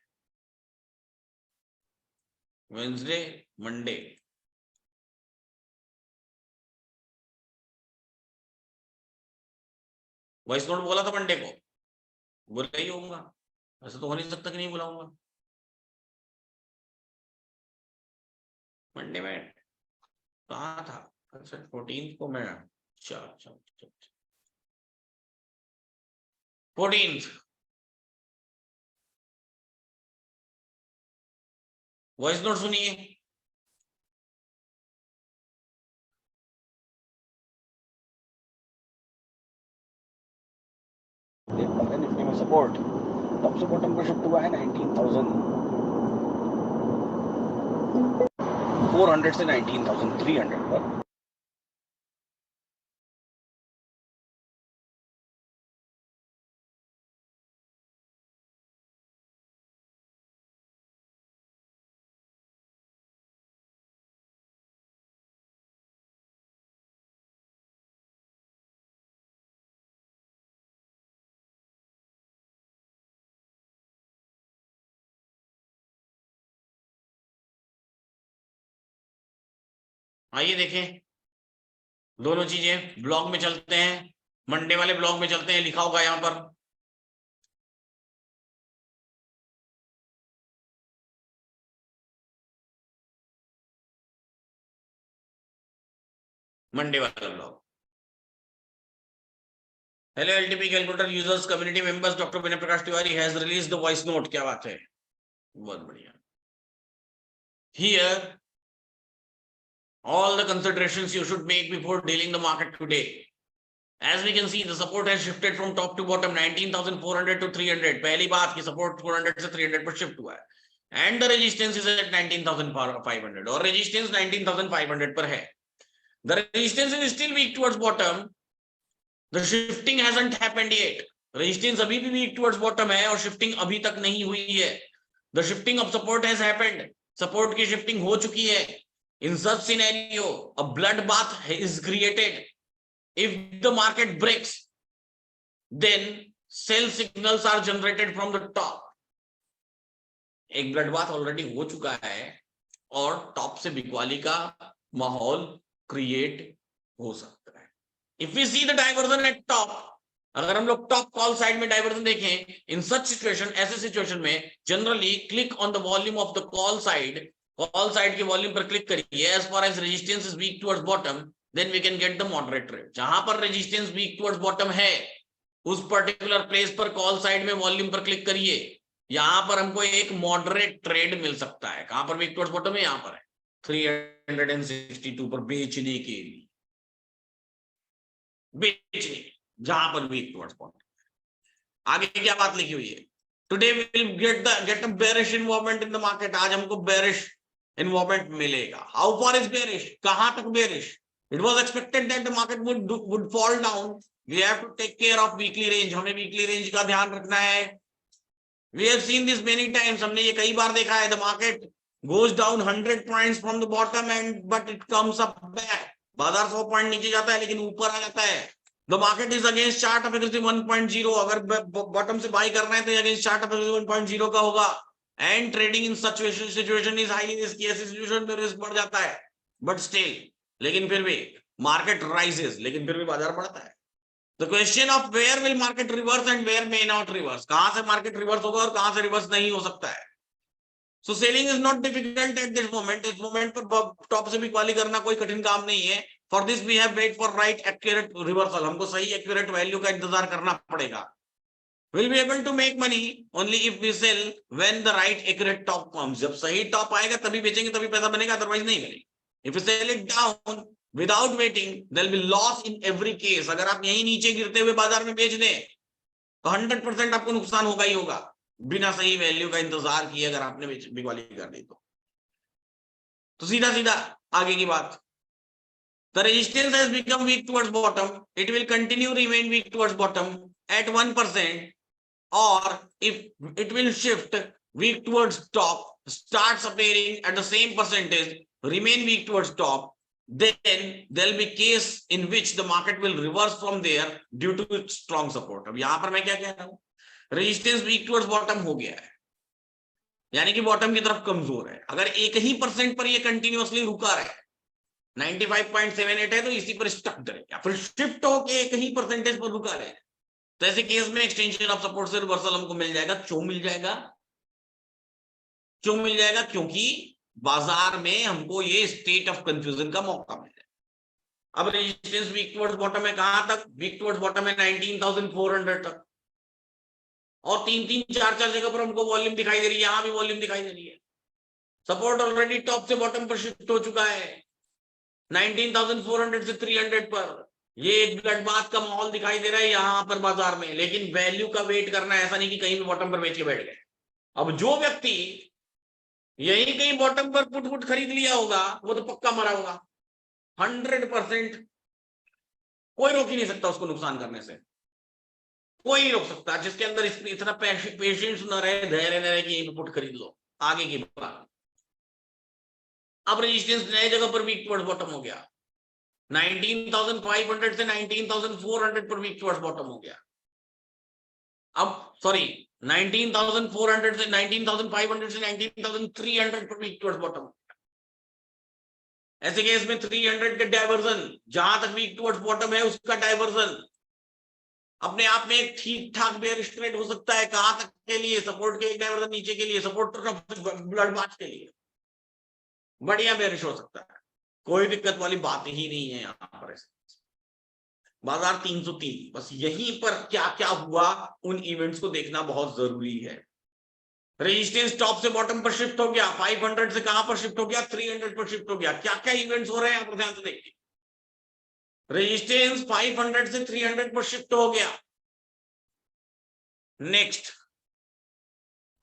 वेंसडे, मंडे। वॉइस नोट बोला था मंडे को, बोला ही होऊंगा, ऐसा तो हो नहीं सकता कि नहीं बुलाऊंगा। मंडे में कहा था? अच्छा 14 को मैं, अच्छा 14 वॉइस नोट सुनिए। निफ्टी में सपोर्ट टॉप से बॉटम पर शिफ्ट हुआ है 19,400 से 19,300 पर। आइए देखें दोनों चीजें। ब्लॉग में चलते हैं, मंडे वाले ब्लॉग में चलते हैं, लिखा होगा यहां पर। मंडे वाला blog. Hello LTP calculator users, community members, doctor Vinay Prakash Tiwari has released the voice note. क्या बात है, बहुत बढ़िया। Here all the considerations you should make before dealing the market today. As we can see, the support has shifted from top to bottom, 19,400 to 300. पहली बात की support 400 से 300 पर shift हुआ है, and the resistance is at 19,500 और resistance 19,500 पर है। The resistance is still weak towards bottom. The shifting hasn't happened yet. Resistance अभी भी weak towards bottom है और shifting अभी तक नहीं हुई है। The shifting of support has happened. Support की shifting हो चुकी है। In such scenario, a bloodbath is created. If the market breaks, then sell signals are generated from the top. एक bloodbath already हो चुका है और टॉप से बिकवाली का माहौल क्रिएट हो सकता है। If we see the diversion at top, अगर हम लोग टॉप कॉल साइड में डाइवर्जन देखें, इन सच सिचुएशन, ऐसे सिचुएशन में generally click on the volume of the call side. Call side के वॉल्यूम पर क्लिक करिए। As far as resistance is weak towards bottom, then we can get the moderate trade. जहां पर resistance weak towards bottom है, उस particular place पर call side में volume पर क्लिक करिए। यहां पर हमको एक मॉडरेट ट्रेड मिल सकता है। कहां पर वीक टुवर्ड्स बॉटम है? यहां पर है 362 पर बेचने के लिए, बेचने, जहां पर वीक टुवर्ड्स बॉटम। आगे क्या बात लिखी हुई है? Today we will get a bearish involvement in the market. आज हमको बेरिश इन्वॉल्वमेंट मिलेगा। How far is bearish? कहां तक bearish? It was expected that the market would fall down. We have to take care of weekly range. हमें weekly range का ध्यान रखना है। We have seen this many times. हमने ये कई बार देखा है। The market goes down 100 points from the bottom and but it comes up back. बाजार 100 पॉइंट नीचे जाता है लेकिन ऊपर आ जाता है। The market is against chart of aggressive 1.0. अगर बॉटम से बाई करना है तो अगेंस्ट चार्ट ऑफ aggressive 1.0 का होगा। And trading in such situation is highly risky. ऐसी सिचुएशन में रिस्क बढ़ जाता है, बट स्टिल, लेकिन फिर भी मार्केट राइजेस, लेकिन फिर भी बाजार बढ़ता है। The question of where will market reverse and where may not reverse. कहां से मार्केट रिवर्स होगा और कहां से रिवर्स नहीं हो सकता है। So selling is not difficult at this moment. इस मोमेंट पर टॉप से भी क्वाली करना कोई कठिन काम नहीं है। For this we have wait for right accurate reversal. हमको सही एक्यूरेट वैल्यू का इंतजार करना पड़ेगा। Will be able to make money only if we sell when the right accurate top comes. जब सही टॉप आएगा तभी बेचेंगे, तभी पैसा बनेगा, अदरवाइज नहीं बनेगा। If you sell it down without waiting there will be loss in every case. अगर आप यही नीचे गिरते हुए बाजार में बेच दें तो 100% आपको नुकसान होगा ही होगा, बिना सही वैल्यू का इंतजार किए अगर आपने बिकवाली कर दी तो सीधा सीधा आगे की बात। The resistance has become weak towards bottom. It will continue remain weak towards bottom at 1%, or if it will shift weak towards top, starts appearing at the same percentage, remain weak towards top, then there will be case in which the market will reverse from there due to its strong support. अब यहां पर मैं क्या कह रहा हूं? Resistance weak towards bottom हो गया है, यानी कि बॉटम की तरफ कमजोर है। अगर एक ही परसेंट पर ये कंटिन्यूअसली रुका रहे, 95.78 है तो इसी पर स्टक करेगा, फिर शिफ्ट होके एक ही परसेंटेज पर रुका रहे, तो ऐसे केस में एक्सटेंशन ऑफ सपोर्ट से रिवर्सल हमको मिल जाएगा। क्यों मिल जाएगा? क्यों मिल जाएगा? क्योंकि बाजार में हमको ये स्टेट ऑफ कंफ्यूजन का मौका मिल जाएगा। अब रेजिस्टेंस वीक टुवर्ड्स बॉटम है, कहां तक? वीक टुवर्ड्स बॉटम है 19,400 तक, और 3-4 जगह पर हमको वॉल्यूम दिखाई दे रही है। यहां भी वॉल्यूम दिखाई दे रही है। सपोर्ट ऑलरेडी टॉप से बॉटम पर शिफ्ट हो चुका है 19,400 से 300 पर। ये एक ब्लडबाथ का माहौल दिखाई दे रहा है यहां पर बाजार में, लेकिन वैल्यू का वेट करना, ऐसा नहीं कि कहीं भी बॉटम पर बेच के बैठ गए। अब जो व्यक्ति यही कहीं बॉटम पर पुट खरीद लिया होगा वो तो पक्का मरा होगा 100%। कोई रोक ही नहीं सकता उसको नुकसान करने से, कोई नहीं रोक सकता जिसके अंदर इतना पेशेंस न रहे, धैर्य न रहे कि यही पुट खरीद लो। आगे की बात। अब रेजिस्टेंस नए जगह पर वीक टुवर्ड्स बॉटम हो गया 19,500 से 19,400 पर वीक टुवर्ड्स बॉटम हो गया। अब सॉरी 19,400 से 19,500 से 19,300 पर वीक टुवर्ड्स बॉटम। ऐसे केस में 300 के डाइवर्जन, जहां तक वीक टुवर्ड्स बॉटम है उसका डाइवर्जन अपने आप में एक ठीक ठाक बेयरिश ट्रेड हो सकता है। कहां तक के लिए? सपोर्ट के एक डाइवर्जन नीचे के लिए, सपोर्ट तो ब्लडबाथ के लिए बढ़िया बेयरिश हो सकता है। कोई दिक्कत वाली बात ही नहीं है यहां पर। बाजार 303, बस यहीं पर क्या क्या हुआ उन इवेंट्स को देखना बहुत जरूरी है। रेजिस्टेंस टॉप से बॉटम पर शिफ्ट हो गया, 500 से कहां पर शिफ्ट हो गया? 300 पर शिफ्ट हो गया। क्या क्या इवेंट्स हो रहे हैं यहां पर ध्यान से देखिए। रेजिस्टेंस 500 से 300 पर शिफ्ट हो गया। नेक्स्ट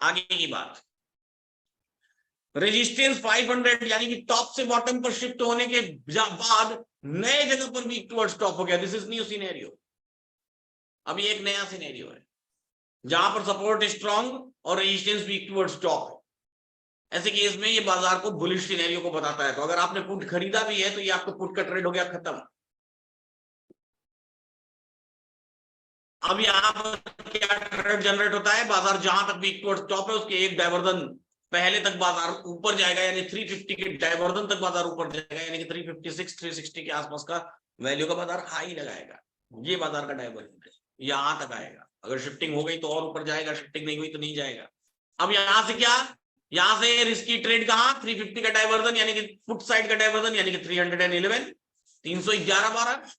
आगे की बात, रेजिस्टेंस 500 यानी कि टॉप से बॉटम पर शिफ्ट होने के बाद नए जगह पर वीक टुवर्ड्स टॉप हो गया। This is new scenario. अभी एक नया सिनेरियो है जहां पर सपोर्ट स्ट्रॉन्ग और रेजिस्टेंस वीक टुवर्ड्स टॉप है। ऐसे केस में ये बाजार को बुलिश सिनेरियो को बताता है। तो अगर आपने पुट खरीदा भी है तो ये आपको पुट का ट्रेड हो गया खत्म। अब यहां पर क्या ट्रेड जनरेट होता है? बाजार जहां तक वीक टुवर्ड्स टॉप है उसके एक डाइवर्जन पहले तक बाजार ऊपर जाएगा, यानी 350 के डाइवर्जन तक बाजार ऊपर जाएगा, यानी कि 356 360 के आसपास का वैल्यू का बाजार हाई लगाएगा। ये बाजार का डाइवर्जन है, यहां तक आएगा। अगर शिफ्टिंग हो गई तो और ऊपर जाएगा, शिफ्टिंग नहीं हुई तो नहीं जाएगा। अब यहां से क्या? यहां से रिस्की ट्रेड कहां? 350 का डाइवर्जन यानी कि फुट साइड का डाइवर्जन यानी कि 311 311 12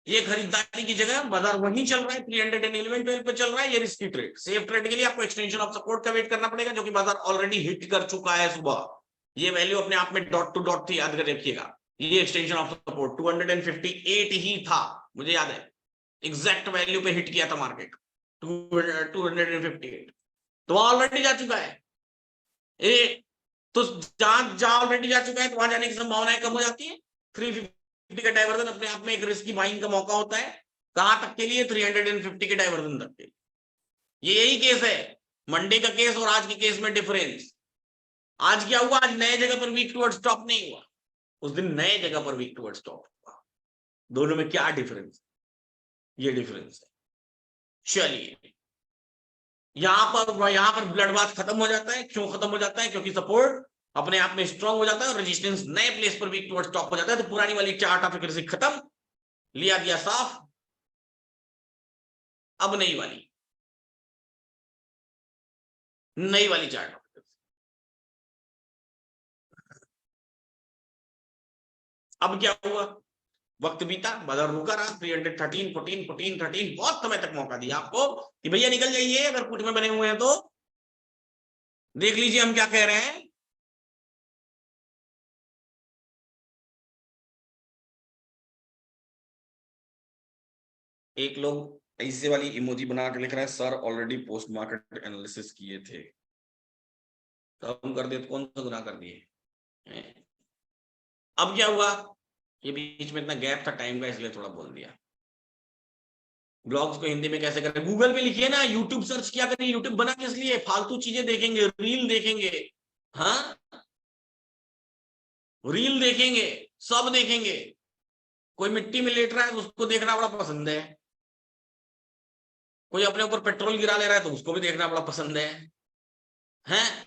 ये खरीदारी की जगह बाजार वहीं चल रहा है, 311-12 पे चल रहा है, ये रिस्की ट्रेड। सेफ ट्रेड के लिए आपको एक्सटेंशन ऑफ सपोर्ट का वेट करना पड़ेगा, जो कि बाजार ऑलरेडी हिट कर चुका है सुबह। ये वैल्यू अपने आप में डॉट टू डॉट थी, याद कर रखिएगा। ये एक्सटेंशन ऑफ सपोर्ट 258 ही था, मुझे याद है, एग्जैक्ट वैल्यू पे हिट किया था मार्केट 258, तो वहां ऑलरेडी जा चुका है। तो जहां ऑलरेडी जा चुका है तो वहां जाने की संभावनाएं कम हो जाती है। 350 का डाइवर्जन अपने आप में एक रिस्की बाइंग का मौका होता है। कहां तक के लिए? 350 के डाइवर्जन तक के। ये यही केस है, मंडे का केस और आज के केस में डिफरेंस। आज क्या हुआ? आज नए जगह पर वीक टुवर्ड्स टॉप नहीं हुआ, उस दिन नए जगह पर वीक टुवर्ड्स टॉप हुआ। दोनों में क्या डिफरेंस? ये डिफरेंस है। चलिए, यहां पर ब्लड बाथ खत्म हो जाता है। क्यों खत्म हो जाता है? क्योंकि सपोर्ट अपने आप में स्ट्रांग हो जाता है और रेजिस्टेंस नए प्लेस पर वीक टुवर्ड्स टॉप हो जाता है। तो पुरानी वाली चार्ट ऑफ एक्यूरेसी खत्म, लिया गया साफ। अब नई वाली चार्ट। अब क्या हुआ? वक्त बीता, बाजार रुका रहा, 313, 14, 14, 13, बहुत समय तक मौका दिया आपको कि भैया निकल जाइए, अगर पुट में बने हुए हैं तो। देख लीजिए हम क्या कह रहे हैं। एक लोग ऐसे वाली इमोजी बना के लिख रहे हैं, sir already post market analysis किए थे। तो हम कर दिए तो कौन सा गुनाह कर दिए? अब क्या हुआ? ये बीच में इतना गैप था टाइम का, इसलिए थोड़ा बोल दिया। ब्लॉग्स को हिंदी में कैसे करें? गूगल पे लिखिए ना, यूट्यूब सर्च किया करें। यूट्यूब बना किस लिए? फालतू चीजें देखेंगे, रील देखेंगे। हाँ, रील देखेंगे, सब देखेंगे। कोई मिट्टी में लेट रहा है तो उसको देखना बड़ा पसंद है। कोई अपने ऊपर पेट्रोल गिरा ले रहा है तो उसको भी देखना बड़ा पसंद है। हैं?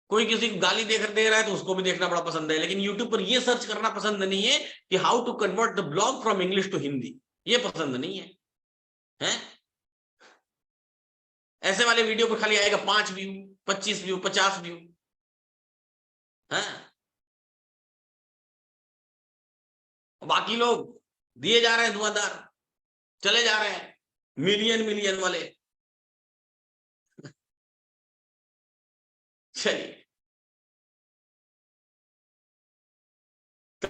कोई किसी को गाली देकर दे रहा है तो उसको भी देखना बड़ा पसंद है। लेकिन यूट्यूब पर ये सर्च करना पसंद नहीं है कि how to convert the blog from English to Hindi. ये पसंद नहीं है। हैं? ऐसे वाले वीडियो पर खाली आएगा 5 व्यू, 25 व्यू, 50 व्यू। हाँ, बाकी लोग दिए जा रहे हैं धुआंधार, चले जा रहे हैं मिलियन वाले। चलिए, तो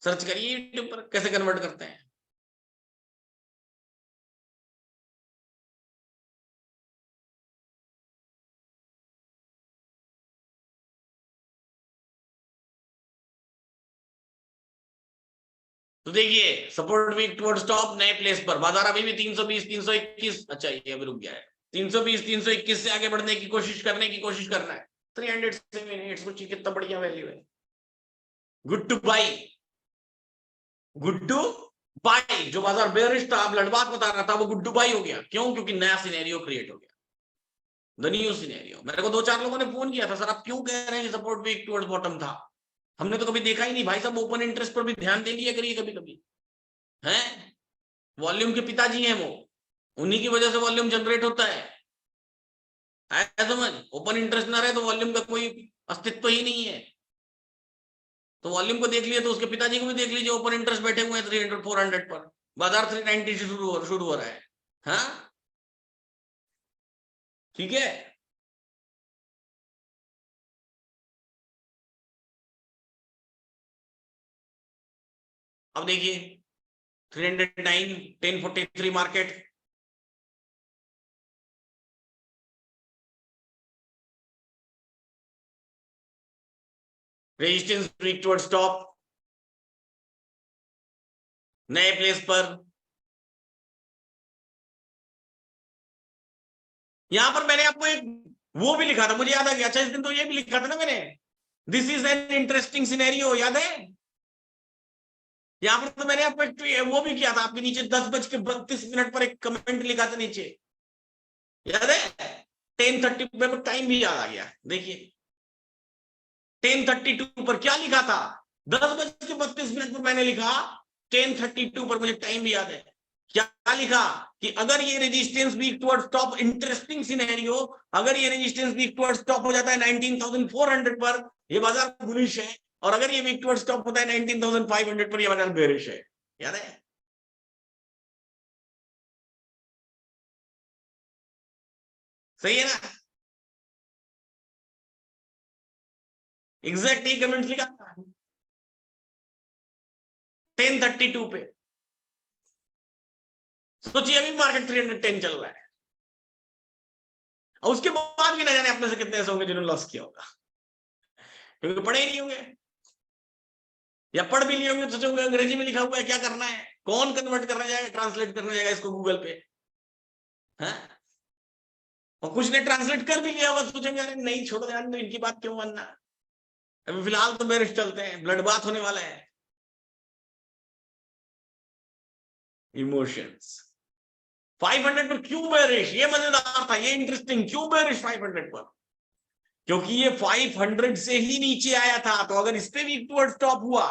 सर्च करिए यूट्यूब पर कैसे कन्वर्ट करते हैं। तो देखिए, सपोर्ट वीक टुवर्ड्स टॉप, नए प्लेस पर बाजार अभी भी 320, 321। अच्छा, ये अभी रुक गया है। 320, 321 से आगे बढ़ने की कोशिश कर रहा है। 307 सोचिए कितना बढ़िया वैल्यू है। Good two by, good two by. जो बाजार बेयरिश था, ब्लडबाथ बता रहा था, वो गुड टू बाई हो गया। क्यों? क्योंकि नया सिनेरियो क्रिएट हो गया, द न्यू सिनेरियो। मेरे को 2-4 लोगों ने फोन किया था, सर आप क्यों कह रहे हैं कि सपोर्ट वीक टुवर्ड्स बॉटम था? हमने तो कभी देखा ही नहीं। भाई साहब, ओपन इंटरेस्ट पर भी ध्यान दे लिया करिए कभी कभी। हैं? वॉल्यूम के पिताजी हैं वो, उन्हीं की वजह से वॉल्यूम जनरेट होता है। समझ? ओपन इंटरेस्ट ना रहे तो वॉल्यूम का कोई अस्तित्व ही नहीं है। तो वॉल्यूम को देख लिए तो उसके पिताजी को भी देख लीजिए, ओपन इंटरेस्ट बैठे हुए हैं 300, 400 पर। बाजार 390 से शुरू हो रहा है। हाँ, ठीक है। अब देखिए 309, 1043 market. Resistance weak towards top, नए प्लेस पर। यहां पर मैंने आपको एक वो भी लिखा था, मुझे याद आ गया। अच्छा, इस दिन तो ये भी लिखा था ना मैंने, this is an interesting scenario, याद है? यहां पर तो मैंने आपको एक वो भी किया था, आपके नीचे 10:32 पर एक कमेंट लिखा था नीचे, याद है? 10:30 मेरे को टाइम भी याद आ गया। देखिए 10:32 पर क्या लिखा था? 10:32 पर मैंने लिखा 10:32 पर, मुझे टाइम भी याद है। क्या लिखा कि अगर ये resistance weak towards top, interesting scenario, अगर ये रेजिस्टेंस वीक टुवर्ड्स टॉप हो जाता है 19,400 पर, ये बाजार बुलिश है। और अगर ये वीक टुवर्ड्स स्टॉप होता है 19,500 पर, ये बाजार बेरिश है, याद है? सही है ना? एग्जैक्ट ही कमेंट लिखा 1032 पे। सोचिए अभी मार्केट 310 चल रहा है, और उसके बाद भी ना जाने अपने से कितने ऐसे होंगे जिन्होंने लॉस किया होगा, क्योंकि पढ़े ही नहीं होंगे, या पढ़ भी लिए होंगे तो सोचोगे अंग्रेजी में लिखा हुआ है, क्या करना है, कौन कन्वर्ट करने जाएगा, ट्रांसलेट करने जाएगा इसको गूगल पे, है? और कुछ ने ट्रांसलेट कर भी लिया होगा, सोचेंगे अरे नहीं छोड़ो यार, इनकी बात क्यों मानना, अभी फिलहाल तो बेरिश चलते हैं, ब्लड बाथ होने वाला है। इमोशंस 500 पर क्यों बेरिश, ये मजेदार था, ये इंटरेस्टिंग, क्यों बेरिश 500 पर? क्योंकि ये 500 से ही नीचे आया था, तो अगर इस पे वीक टुवर्ड्स स्टॉप हुआ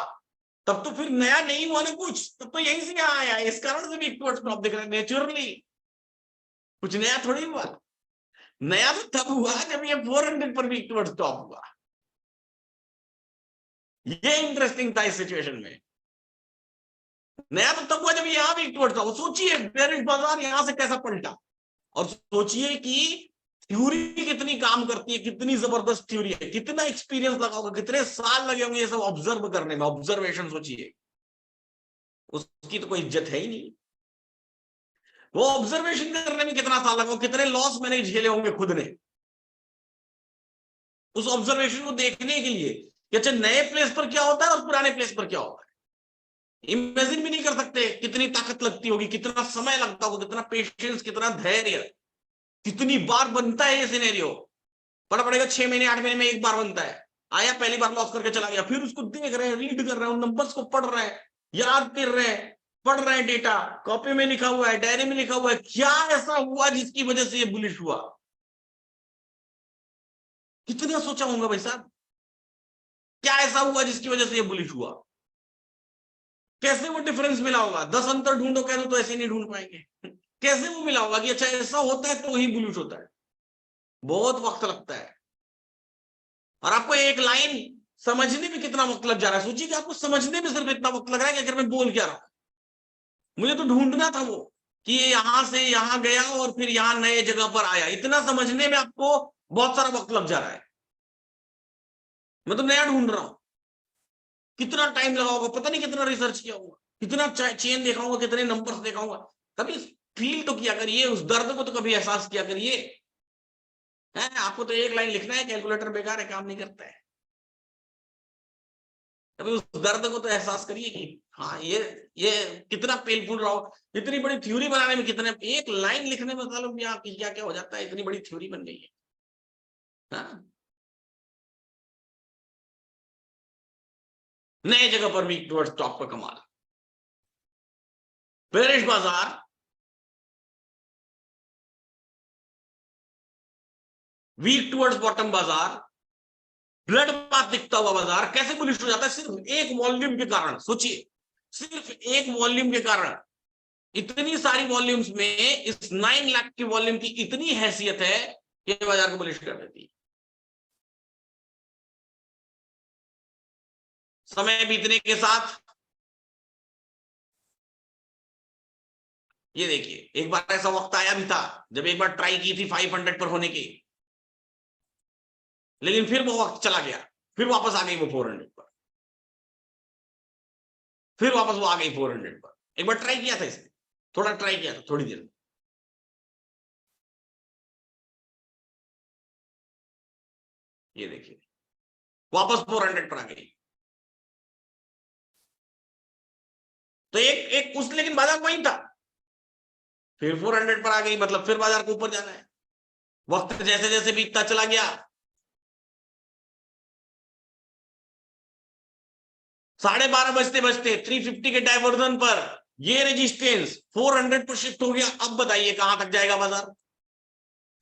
तब तो फिर नया नहीं हुआ ना कुछ, तब तो यहीं से यहाँ आया, इस कारण से वीक टुवर्ड्स स्टॉप दिख रहा है, नेचुरली कुछ नया थोड़ी हुआ। नया तो तब हुआ जब ये 400 पर वीक टुवर्ड्स स्टॉप हुआ, ये इंटरेस्टिंग था इस सिचुएशन में। नया तो तब हुआ जब यहां वीक टुवर्ड्स स्टॉप। सोचिए बेरिश बाजार यहां से कैसा पलटा, और सोचिए कि थ्योरी कितनी काम करती है, कितनी जबरदस्त थ्योरी है, कितना एक्सपीरियंस लगा होगा, कितने साल लगे होंगे ये सब ऑब्जर्व करने में, ऑब्जर्वेशन। सोचिए उसकी तो कोई इज्जत है ही नहीं, वो ऑब्जर्वेशन करने में कितना साल लगा, कितने लॉस मैंने झेले होंगे खुद ने उस ऑब्जर्वेशन को देखने के लिए कि अच्छा नए प्लेस पर क्या होता है और पुराने प्लेस पर क्या होता है। इमेजिन भी नहीं कर सकते कितनी ताकत लगती होगी, कितना समय लगता होगा, कितना पेशेंस, कितना धैर्य, कितनी बार बनता है ये सिनेरियो। पढ़ा पड़ेगा 6 महीने 8 महीने में एक बार बनता है, आया पहली बार लॉस करके चला गया, फिर उसको देख रहे हैं, रीड कर रहे हैं, उन नंबर्स को पढ़ रहे हैं, याद कर रहे हैं, पढ़ रहे हैं, डेटा कॉपी में लिखा हुआ है, डायरी में लिखा हुआ है, क्या ऐसा हुआ जिसकी वजह से ये बुलिश हुआ। कितना सोचा होगा भाई साहब, क्या ऐसा हुआ जिसकी वजह से ये बुलिश हुआ, कैसे वो डिफरेंस मिला होगा, 10 अंतर ढूंढो कह दो तो ऐसे नहीं ढूंढ पाएंगे। कैसे वो मिला होगा कि अच्छा ऐसा होता है तो ही बुलिश होता है। बहुत वक्त लगता है, और आपको एक लाइन समझने में कितना वक्त लग जा रहा है। सोचिए कि आपको समझने में सिर्फ इतना वक्त लग रहा है कि अगर मैं बोल क्या रहा हूं, मुझे तो ढूंढना था वो कि ये यहां से यहां गया और फिर यहां नए जगह पर आया, इतना समझने में आपको बहुत सारा वक्त लग जा रहा है। मैं तो नया ढूंढ रहा हूं, कितना टाइम लगा होगा, पता नहीं कितना रिसर्च किया होगा, कितना चेन देखा होगा, कितने नंबर्स देखा होगा, कभी फील तो किया करिए, उस दर्द को तो कभी एहसास किया करिए। है आपको तो एक लाइन लिखना है, कैलकुलेटर बेकार है, काम नहीं करता है। कभी उस दर्द को तो एहसास करिए कि हाँ ये कितना पेनफुल रहा हो। इतनी बड़ी थ्योरी बनाने में कितने, एक लाइन लिखने में मतलब यहाँ क्या क्या हो जाता है, इतनी बड़ी थ्योरी बन गई है। हाँ? नए जगह पर वीक टुवर्ड्स टॉप पर कमाल, बेरिश बाजार वीक टुवर्ड्स बॉटम बाजार, ब्लड बाथ दिखता हुआ बाजार कैसे बुलिश हो जाता है, सिर्फ एक वॉल्यूम के कारण। सोचिए सिर्फ एक वॉल्यूम के कारण, इतनी सारी वॉल्यूम्स में इस 9 लाख की वॉल्यूम की इतनी हैसियत है कि बाजार को बुलिश कर देती है। समय बीतने के साथ ये देखिए, एक बार ऐसा वक्त आया भी था जब एक बार ट्राई की थी 500 पर होने की, लेकिन फिर वो वक्त चला गया, फिर वापस आ गई वो 400 पर, फिर वापस वो आ गई 400 पर। एक बार ट्राई किया था इसने, थोड़ा ट्राई किया था थोड़ी देर, ये देखिए वापस 400 पर आ गई। तो एक एक उस, लेकिन बाजार वही था, फिर 400 पर आ गई, मतलब फिर बाजार को ऊपर जाना है। वक्त जैसे जैसे बीतता चला गया, 12:30 बजते बजते 350 के डाइवर्जन पर ये रेजिस्टेंस 400 पर शिफ्ट हो गया। अब बताइए कहां तक जाएगा बाजार,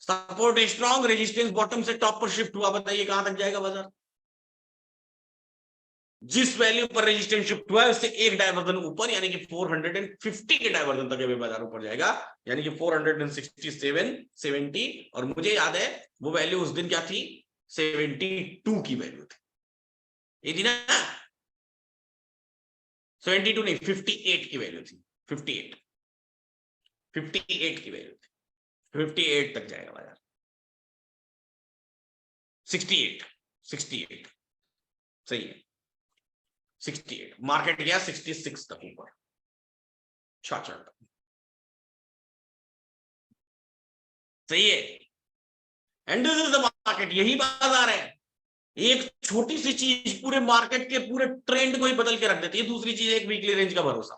सपोर्ट स्ट्रॉन्ग, रेजिस्टेंस बॉटम से टॉप पर शिफ्ट हुआ, बताइए कहां तक जाएगा बाजार। जिस वैल्यू पर रेजिस्टेंस शिफ्ट हुआ है उससे एक डाइवर्जन ऊपर, यानी कि 450 के डाइवर्जन तक बाजार ऊपर जाएगा, यानी कि 467 70, और मुझे याद है वो वैल्यू उस दिन क्या थी, 72 की वैल्यू थी। ये थी ना 72 नहीं 58 की वैल्यू थी, 58 की वैल्यू थी, 58 तक जाएगा बाजार, 68 सही है, 68 मार्केट गया 66 तक ऊपर, 66 तक, सही है। And this is the market, यही बाजार है। एक छोटी सी चीज पूरे मार्केट के पूरे ट्रेंड को ही बदल के रख देती है। दूसरी चीज एक वीकली रेंज का भरोसा,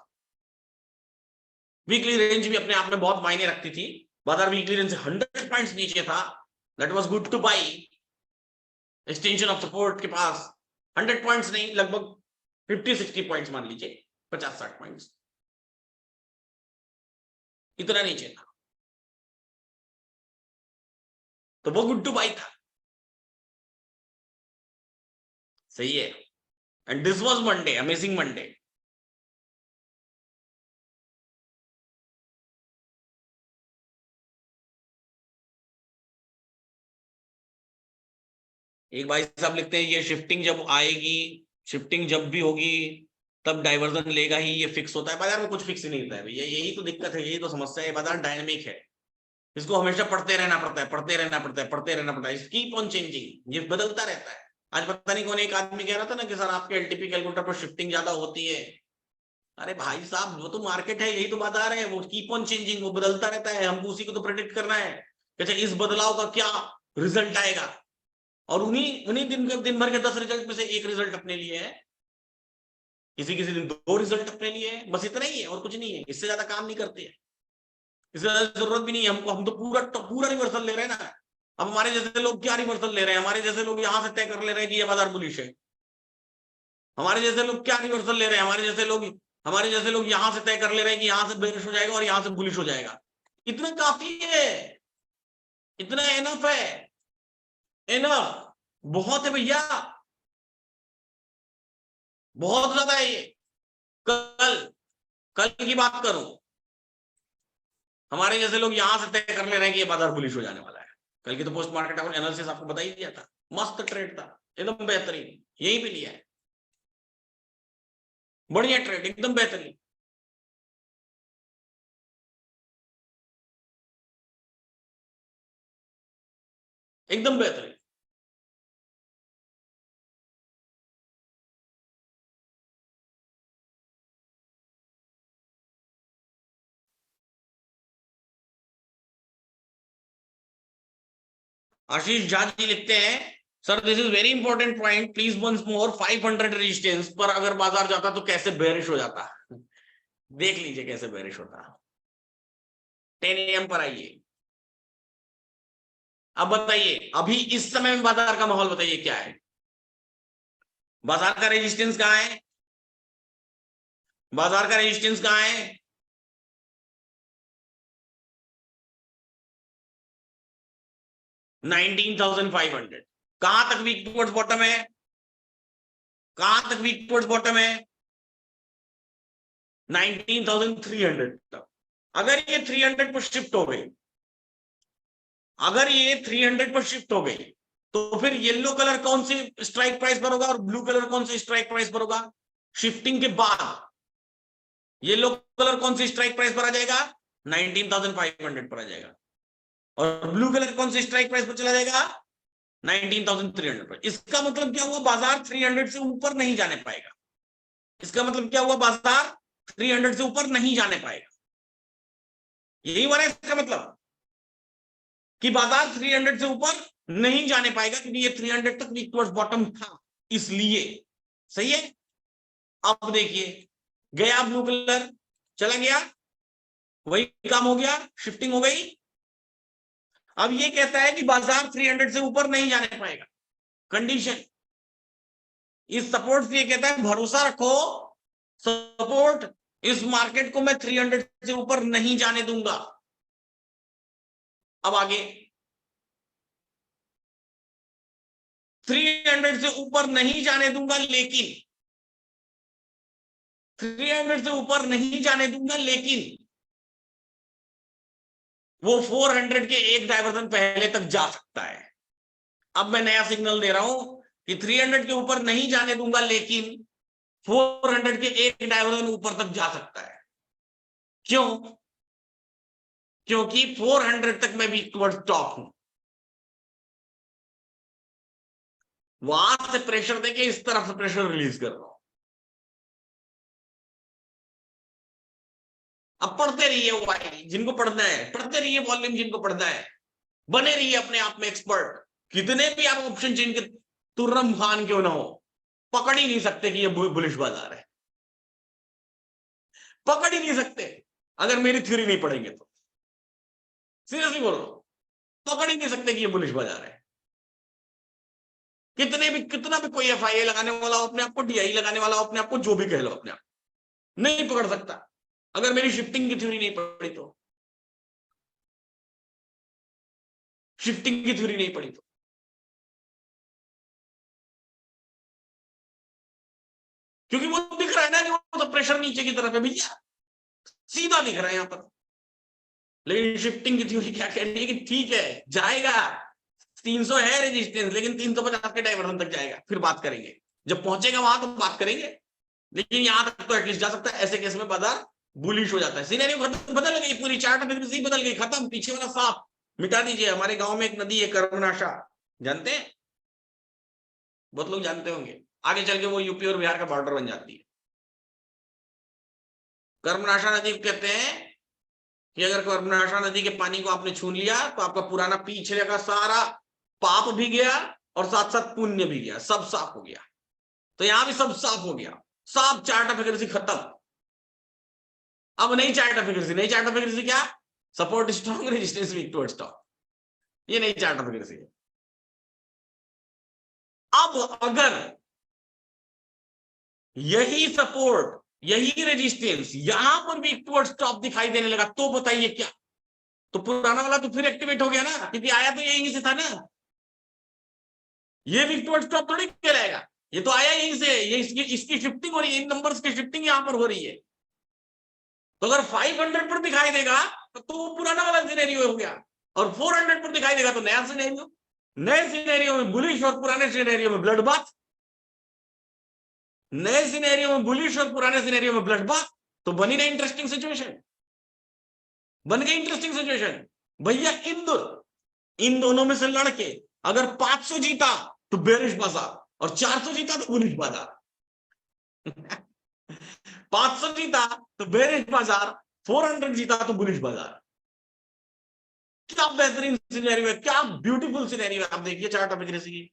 वीकली रेंज भी अपने आप में बहुत मायने रखती थी। बाजार वीकली रेंज से 100 पॉइंट्स नीचे था, that was good two by, extension of support के पास 100 पॉइंट्स नहीं, लगभग 50-60 पॉइंट्स मान लीजिए, 50-60 पॉइंट्स, इतना नीचे था, तो वो गुड टू बाई था, सही है। And this was Monday, amazing Monday. एक भाई साहब लिखते हैं ये शिफ्टिंग जब आएगी, शिफ्टिंग जब भी होगी तब डाइवर्जन लेगा ही, ये फिक्स होता है। बाजार में कुछ फिक्स नहीं होता है भैया, यही तो दिक्कत है, यही तो समस्या है। बाजार डायनेमिक है, इसको हमेशा पढ़ते रहना पड़ता है, पढ़ते रहना पड़ता है, पढ़ते रहना पड़ता है, कीप ऑन चेंजिंग, ये बदलता रहता है। आज पता नहीं कौन एक आदमी कह रहा था ना कि सर आपके एलटीपी कैलकुलेटर पर शिफ्टिंग ज्यादा होती है। अरे भाई साहब वो तो मार्केट है, यही तो बाजार है, वो कीप ऑन चेंजिंग, वो बदलता रहता है, हमको उसी को तो प्रेडिक्ट करना है। अच्छा इस बदलाव का क्या रिजल्ट आएगा, और उन्हीं उन्हीं दिन भर के 10 रिजल्ट में से एक रिजल्ट अपने लिए है, किसी किसी दिन 2 रिजल्ट अपने लिए है, बस इतना ही है और कुछ नहीं है। इससे ज्यादा काम नहीं करते हैं, इससे ज्यादा जरूरत भी नहीं है हमको। हम तो पूरा रिवर्सल ले रहे हैं ना। अब हमारे जैसे लोग क्या रिवर्सल ले रहे हैं, हमारे जैसे लोग यहां से तय कर ले रहे हैं कि ये बाजार बुलिश है। हमारे जैसे लोग क्या रिवर्सल ले रहे हैं, हमारे जैसे लोग यहां से तय कर ले रहे हैं कि यहां से बेरिश हो जाएगा और यहां से बुलिश हो जाएगा। इतना काफी है, इतना एनफ है, एनफ बहुत है भैया, बहुत ज्यादा है ये। कल कल की बात करूं, हमारे जैसे लोग यहां से तय कर ले रहे हैं कि ये बाजार बुलिश हो जाने वाला है। कल की तो पोस्ट मार्केट एनालिसिस आपको बता ही दिया था, मस्त ट्रेड था, एकदम बेहतरीन, यही भी लिया है, बढ़िया ट्रेड, एकदम बेहतरीन। एकदम बेहतरीन। आशीष झा जी लिखते हैं sir this is very important point, please once more 500 resistance पर अगर बाजार जाता तो कैसे बेरिश हो जाता, देख लीजिए कैसे बेरिश होता। 10 AM पर आइए, अब बताइए अभी इस समय में बाजार का माहौल बताइए क्या है। बाजार का रेजिस्टेंस कहां है, बाजार का रेजिस्टेंस कहां है, 19,500। कहां तक वीक टुवर्ड्स बॉटम है, कहां तक वीक टुवर्ड्स बॉटम है, 19,300 तक। अगर ये 300 पर शिफ्ट हो गई, अगर ये 300 पर शिफ्ट हो गई तो फिर येलो कलर कौन सी स्ट्राइक प्राइस पर होगा और ब्लू कलर कौन सी स्ट्राइक प्राइस पर होगा। शिफ्टिंग के बाद येलो कलर कौन सी स्ट्राइक प्राइस पर आ जाएगा, 19,500 पर आ जाएगा, और ब्लू कलर कौन सी स्ट्राइक प्राइस पर चला जाएगा, 19,300 पर। इसका मतलब क्या हुआ, बाजार 300 से ऊपर नहीं जाने पाएगा। इसका मतलब क्या हुआ, बाजार 300 से ऊपर नहीं जाने पाएगा, यही हुआ ना इसका मतलब कि बाजार 300 से ऊपर नहीं जाने पाएगा, क्योंकि ये 300 तक वीक टुवर्ड्स बॉटम था, इसलिए। सही है। अब देखिए गया ब्लू कलर, चला गया, वही काम हो गया, शिफ्टिंग हो गई। अब ये कहता है कि बाजार 300 से ऊपर नहीं जाने पाएगा, कंडीशन। इस सपोर्ट से ये कहता है भरोसा रखो, सपोर्ट, इस मार्केट को मैं 300 से ऊपर नहीं जाने दूंगा। अब आगे 300 से ऊपर नहीं जाने दूंगा, लेकिन 300 से ऊपर नहीं जाने दूंगा, लेकिन वो 400 के एक डायवर्जन पहले तक जा सकता है। अब मैं नया सिग्नल दे रहा हूं कि 300 के ऊपर नहीं जाने दूंगा, लेकिन 400 के एक डायवर्जन ऊपर तक जा सकता है। क्यों? क्योंकि 400 तक मैं भी टुवर्ड्स टॉप हूं। वहां से प्रेशर देके इस तरफ से प्रेशर रिलीज कर रहा हूं। अब पढ़ते रहिए वो भाई, जिनको पढ़ना है पढ़ते रहिए, वॉल्यूम जिनको पढ़ना है, बने रहिए अपने आप में एक्सपर्ट। कितने भी आप ऑप्शन चेंज के तुर्रम खान क्यों ना हो, पकड़ ही नहीं सकते कि ये बुलिश बाजार है। पकड़ ही नहीं सकते अगर मेरी थ्योरी नहीं पढ़ेंगे तो। सीरियसली बोल रहा हूं, पकड़ ही नहीं सकते कि ये बुलिश बाजार है। कितना भी कोई एफआईए लगाने वाला हो अपने आप को, डीआई लगाने वाला हो अपने आप को, जो भी कह लो अपने आप, नहीं पकड़ सकता अगर मेरी शिफ्टिंग की थ्योरी नहीं पढ़ी तो। शिफ्टिंग की थ्योरी नहीं पढ़ी तो। क्योंकि वो दिख रहा है ना कि वो तो प्रेशर नीचे की तरफ है भैया, सीधा दिख रहा है यहां पर। लेकिन शिफ्टिंग की थ्योरी क्या कह रही है कि ठीक है जाएगा, 300 है रेजिस्टेंस, लेकिन 350 के डायवर्जन तक जाएगा, फिर बात करेंगे। जब पहुंचेगा वहां तो बात करेंगे, लेकिन यहां तक तो एटलीस्ट जा सकता है। ऐसे केस में बाजार बुलिश हो जाता है। सिनेरियो बदल गई, पूरी चार्ट बदल गई, खत्म, पीछे वाला सांप मिटा दीजिए। हमारे गांव में एक नदी है कर्मनाशा, जानते हैं? बहुत लोग जानते होंगे। आगे चल के वो यूपी और बिहार का बॉर्डर बन जाती है। कर्मनाशा नदी कहते हैं कि अगर कर्मनाशा नदी के पानी को आपने छू लिया तो आपका पुराना पीछे का सारा पाप भी गया और साथ साथ पुण्य भी गया, सब साफ हो गया। तो यहां भी सब साफ हो गया, साफ चार्ट ऑफ एक्यूरेसी खत्म। अब नई चार्ट ऑफ एक्यूरेसी, नई चार्ट ऑफ एक्यूरेसी क्या? Support strong, resistance weak towards top, ये नई चार्ट ऑफ एक्यूरेसी है। अब अगर यही सपोर्ट, यही रेजिस्टेंस यहां पर वीक टुवर्ड्स टॉप दिखाई देने लगा, तो बताइए क्या? तो पुराना वाला तो फिर एक्टिवेट हो गया ना, क्योंकि आया तो यहीं से था ना। ये वीक टुवर्ड्स टॉप थोड़ी कहलाएगा, ये तो आया यहीं से। ये इसकी शिफ्टिंग हो रही है, इन नंबर्स की शिफ्टिंग यहां पर हो रही है। तो अगर 500 पर दिखाई देगा तो वो पुराना वाला सिनेरियो हो गया, और 400 पर दिखाई देगा तो नया सिनेरियो। नए सिनेरियो में बुलिश और पुराने सिनेरियो में ब्लड बाथ, नए सिनेरियो में बुलिश और पुराने सिनेरियो में ब्लड बाथ। तो बनी ना इंटरेस्टिंग सिचुएशन, बन गई इंटरेस्टिंग सिचुएशन भैया। इन दोनों में से लड़के अगर 500 जीता तो बेरिश बाजार, और 400 जीता तो बुलिश बाजार। 500 जीता तो बेरिश बाजार, 400 जीता तो बुलिश बाजार। क्या बेहतरीन सिनेरियो है, क्या ब्यूटीफुल सिनेरियो है। आप देखिए चार्ट ऑफ एक्यूरेसी की,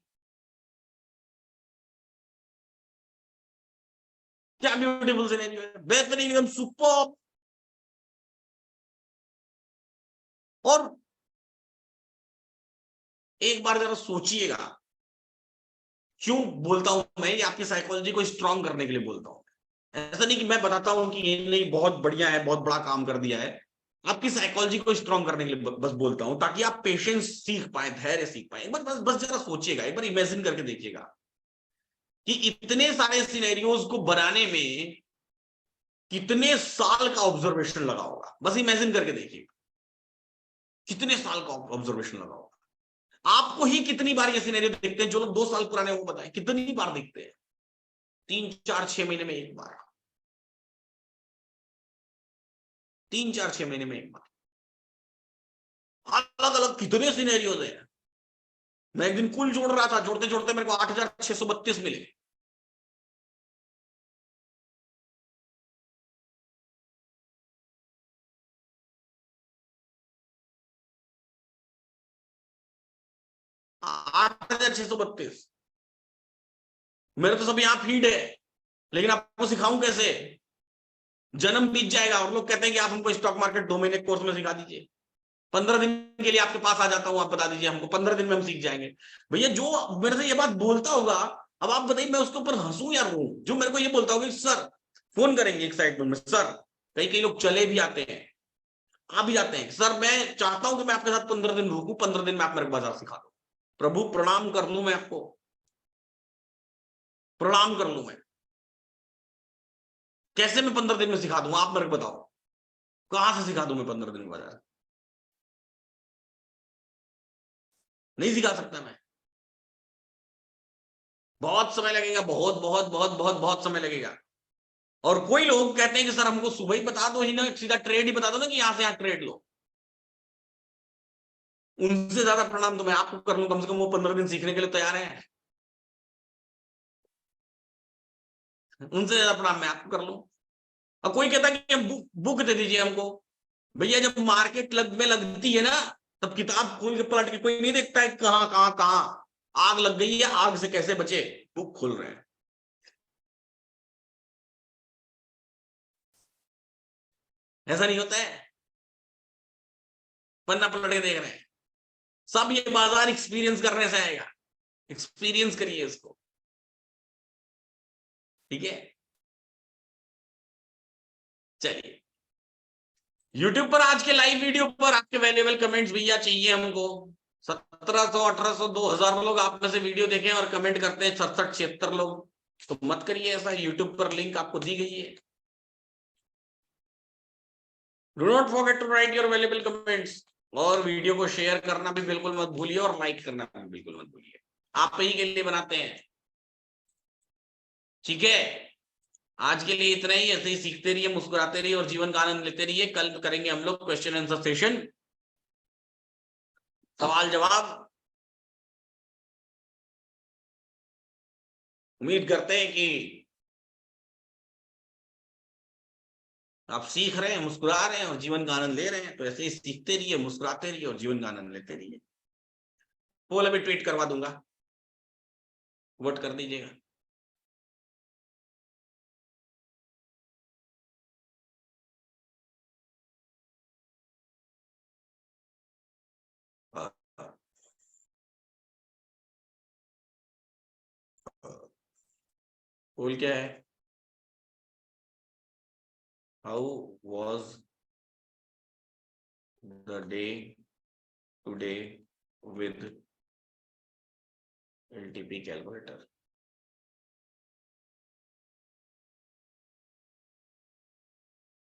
क्या ब्यूटीफुल सिनेरियो है, बेहतरीन, एकदम सुपर। और एक बार जरा सोचिएगा, क्यों बोलता हूं मैं, ये आपकी साइकोलॉजी को स्ट्रांग करने के लिए बोलता हूं। ऐसा नहीं कि मैं बताता हूं कि ये नहीं बहुत बढ़िया है, बहुत बड़ा काम कर दिया है। आपकी साइकोलॉजी को स्ट्रांग करने के लिए बस बोलता हूं, ताकि आप पेशेंस सीख पाए, धैर्य सीख पाए। एक बार बस जरा सोचिएगा, एक बार इमेजिन करके देखिएगा कि इतने सारे सिनेरियोज को बनाने में कितने साल का ऑब्जर्वेशन लगा होगा। बस इमेजिन करके देखिएगा कितने साल का ऑब्जर्वेशन लगा होगा। आपको ही कितनी बार ये सिनेरियो देखते हैं, जो लोग 2 साल पुराने वो बताएं कितनी बार देखते हैं? 3 4 6 महीने में एक बार, 3 4 6 महीने में एक बार। अलग अलग कितने सिनेरियोज हैं। मैं एक दिन कुल जोड़ रहा था, जोड़ते जोड़ते मेरे को 8632 मिले। आठ हजार 632 मेरे तो सब यहां फीड है, लेकिन आपको सिखाऊं कैसे? जन्म बीत जाएगा और लोग कहते हैं कि आप हमको स्टॉक मार्केट 2 महीने कोर्स में सिखा दीजिए। 15 दिन के लिए आपके पास आ जाता हूं, आप बता दीजिए हमको, 15 दिन में हम सीख जाएंगे। भैया जो मेरे से ये बात बोलता होगा, अब आप बताइए मैं उसके ऊपर हंसू या रो? जो मेरे को ये बोलता होगा सर, फोन करेंगे एक्साइटमेंट में, सर कई कई लोग चले भी आते हैं, आ भी जाते हैं, सर मैं चाहता हूं कि मैं आपके साथ 15 दिन रुकूं, 15 दिन में आप मेरे को बाजार सिखा दो। प्रभु प्रणाम कर लूं मैं आपको, प्रणाम कर लूं मैं। कैसे मैं 15 दिन में सिखा दूंगा, आप मेरे को बताओ, कहां से सिखा दूं मैं 15 दिन में बाजार? नहीं सिखा सकता मैं। बहुत समय लगेगा, बहुत बहुत बहुत बहुत बहुत समय लगेगा। और कोई लोग कहते हैं कि सर हमको सुबह ही बता दो ही ना, सीधा ट्रेड ही बता दो ना कि यहां से यहां ट्रेड लो। उनसे ज्यादा प्रणाम तो मैं आपको कर लूं, कम से कम वो 15 दिन सीखने के लिए तैयार है। उनसे ज्यादा प्रणाम मैं आपको कर लूं। और कोई कहता है कि बुक बुक दे दीजिए हमको। भैया जब मार्केट में लगती है ना, तब किताब खोल के पलट के कोई नहीं देखता है कहां कहां कहां आग लग गई है, आग से कैसे बचे, बुक खोल रहे हैं। ऐसा नहीं होता है, पन्ना पलट के देख रहे हैं। सब ये बाजार एक्सपीरियंस करने से आएगा, एक्सपीरियंस करिए इसको, ठीक है। चलिए, यूट्यूब पर आज के लाइव वीडियो पर आपके वैल्यूएबल कमेंट्स भैया चाहिए हमको। 1700 1800 2000 लोग आप में से वीडियो देखें और कमेंट करते हैं 67 76 लोग, तो मत करिए ऐसा। यूट्यूब पर लिंक आपको दी गई है। Do not forget to write your valuable comments. और वीडियो को शेयर करना भी बिल्कुल मत भूलिए और लाइक करना भी बिल्कुल मत भूलिए, आप ही के लिए बनाते हैं, ठीक है। आज के लिए इतना ही, ऐसे ही सीखते रहिए, मुस्कुराते रहिए और जीवन का आनंद लेते रहिए। कल करेंगे हम लोग क्वेश्चन आंसर सेशन, सवाल जवाब। उम्मीद करते हैं कि आप सीख रहे हैं, मुस्कुरा रहे हैं और जीवन का आनंद ले रहे हैं। तो ऐसे ही सीखते रहिए, मुस्कुराते रहिए और जीवन का आनंद लेते रहिए। पोल अभी ट्वीट करवा दूंगा, वोट कर दीजिएगा। पोल क्या है? How was the day today with LTP calculator?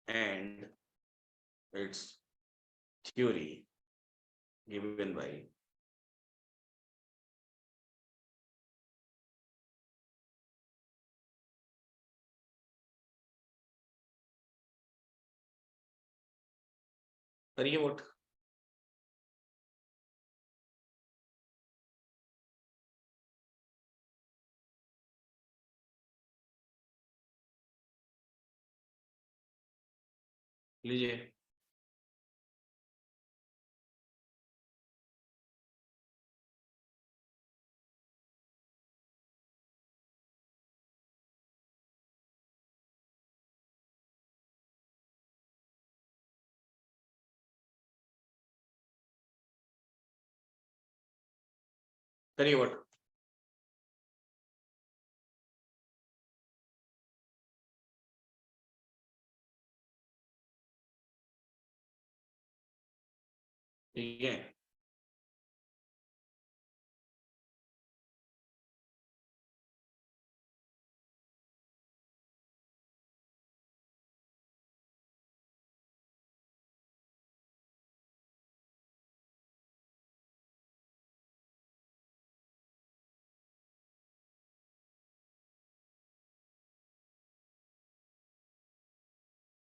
And its theory given by करिए वोट। लीजिए, करिए वोट। ठीक है,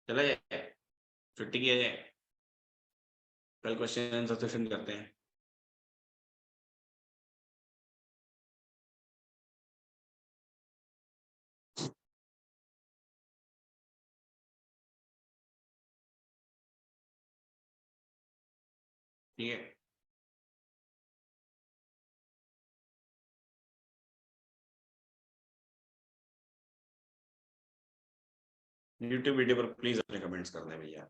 चला जाए, छुट्टी किया जाए, कल क्वेश्चन आंसर सेशन करते हैं। ठीक है, यूट्यूब वीडियो पर प्लीज अपने कमेंट्स कर दें भैया।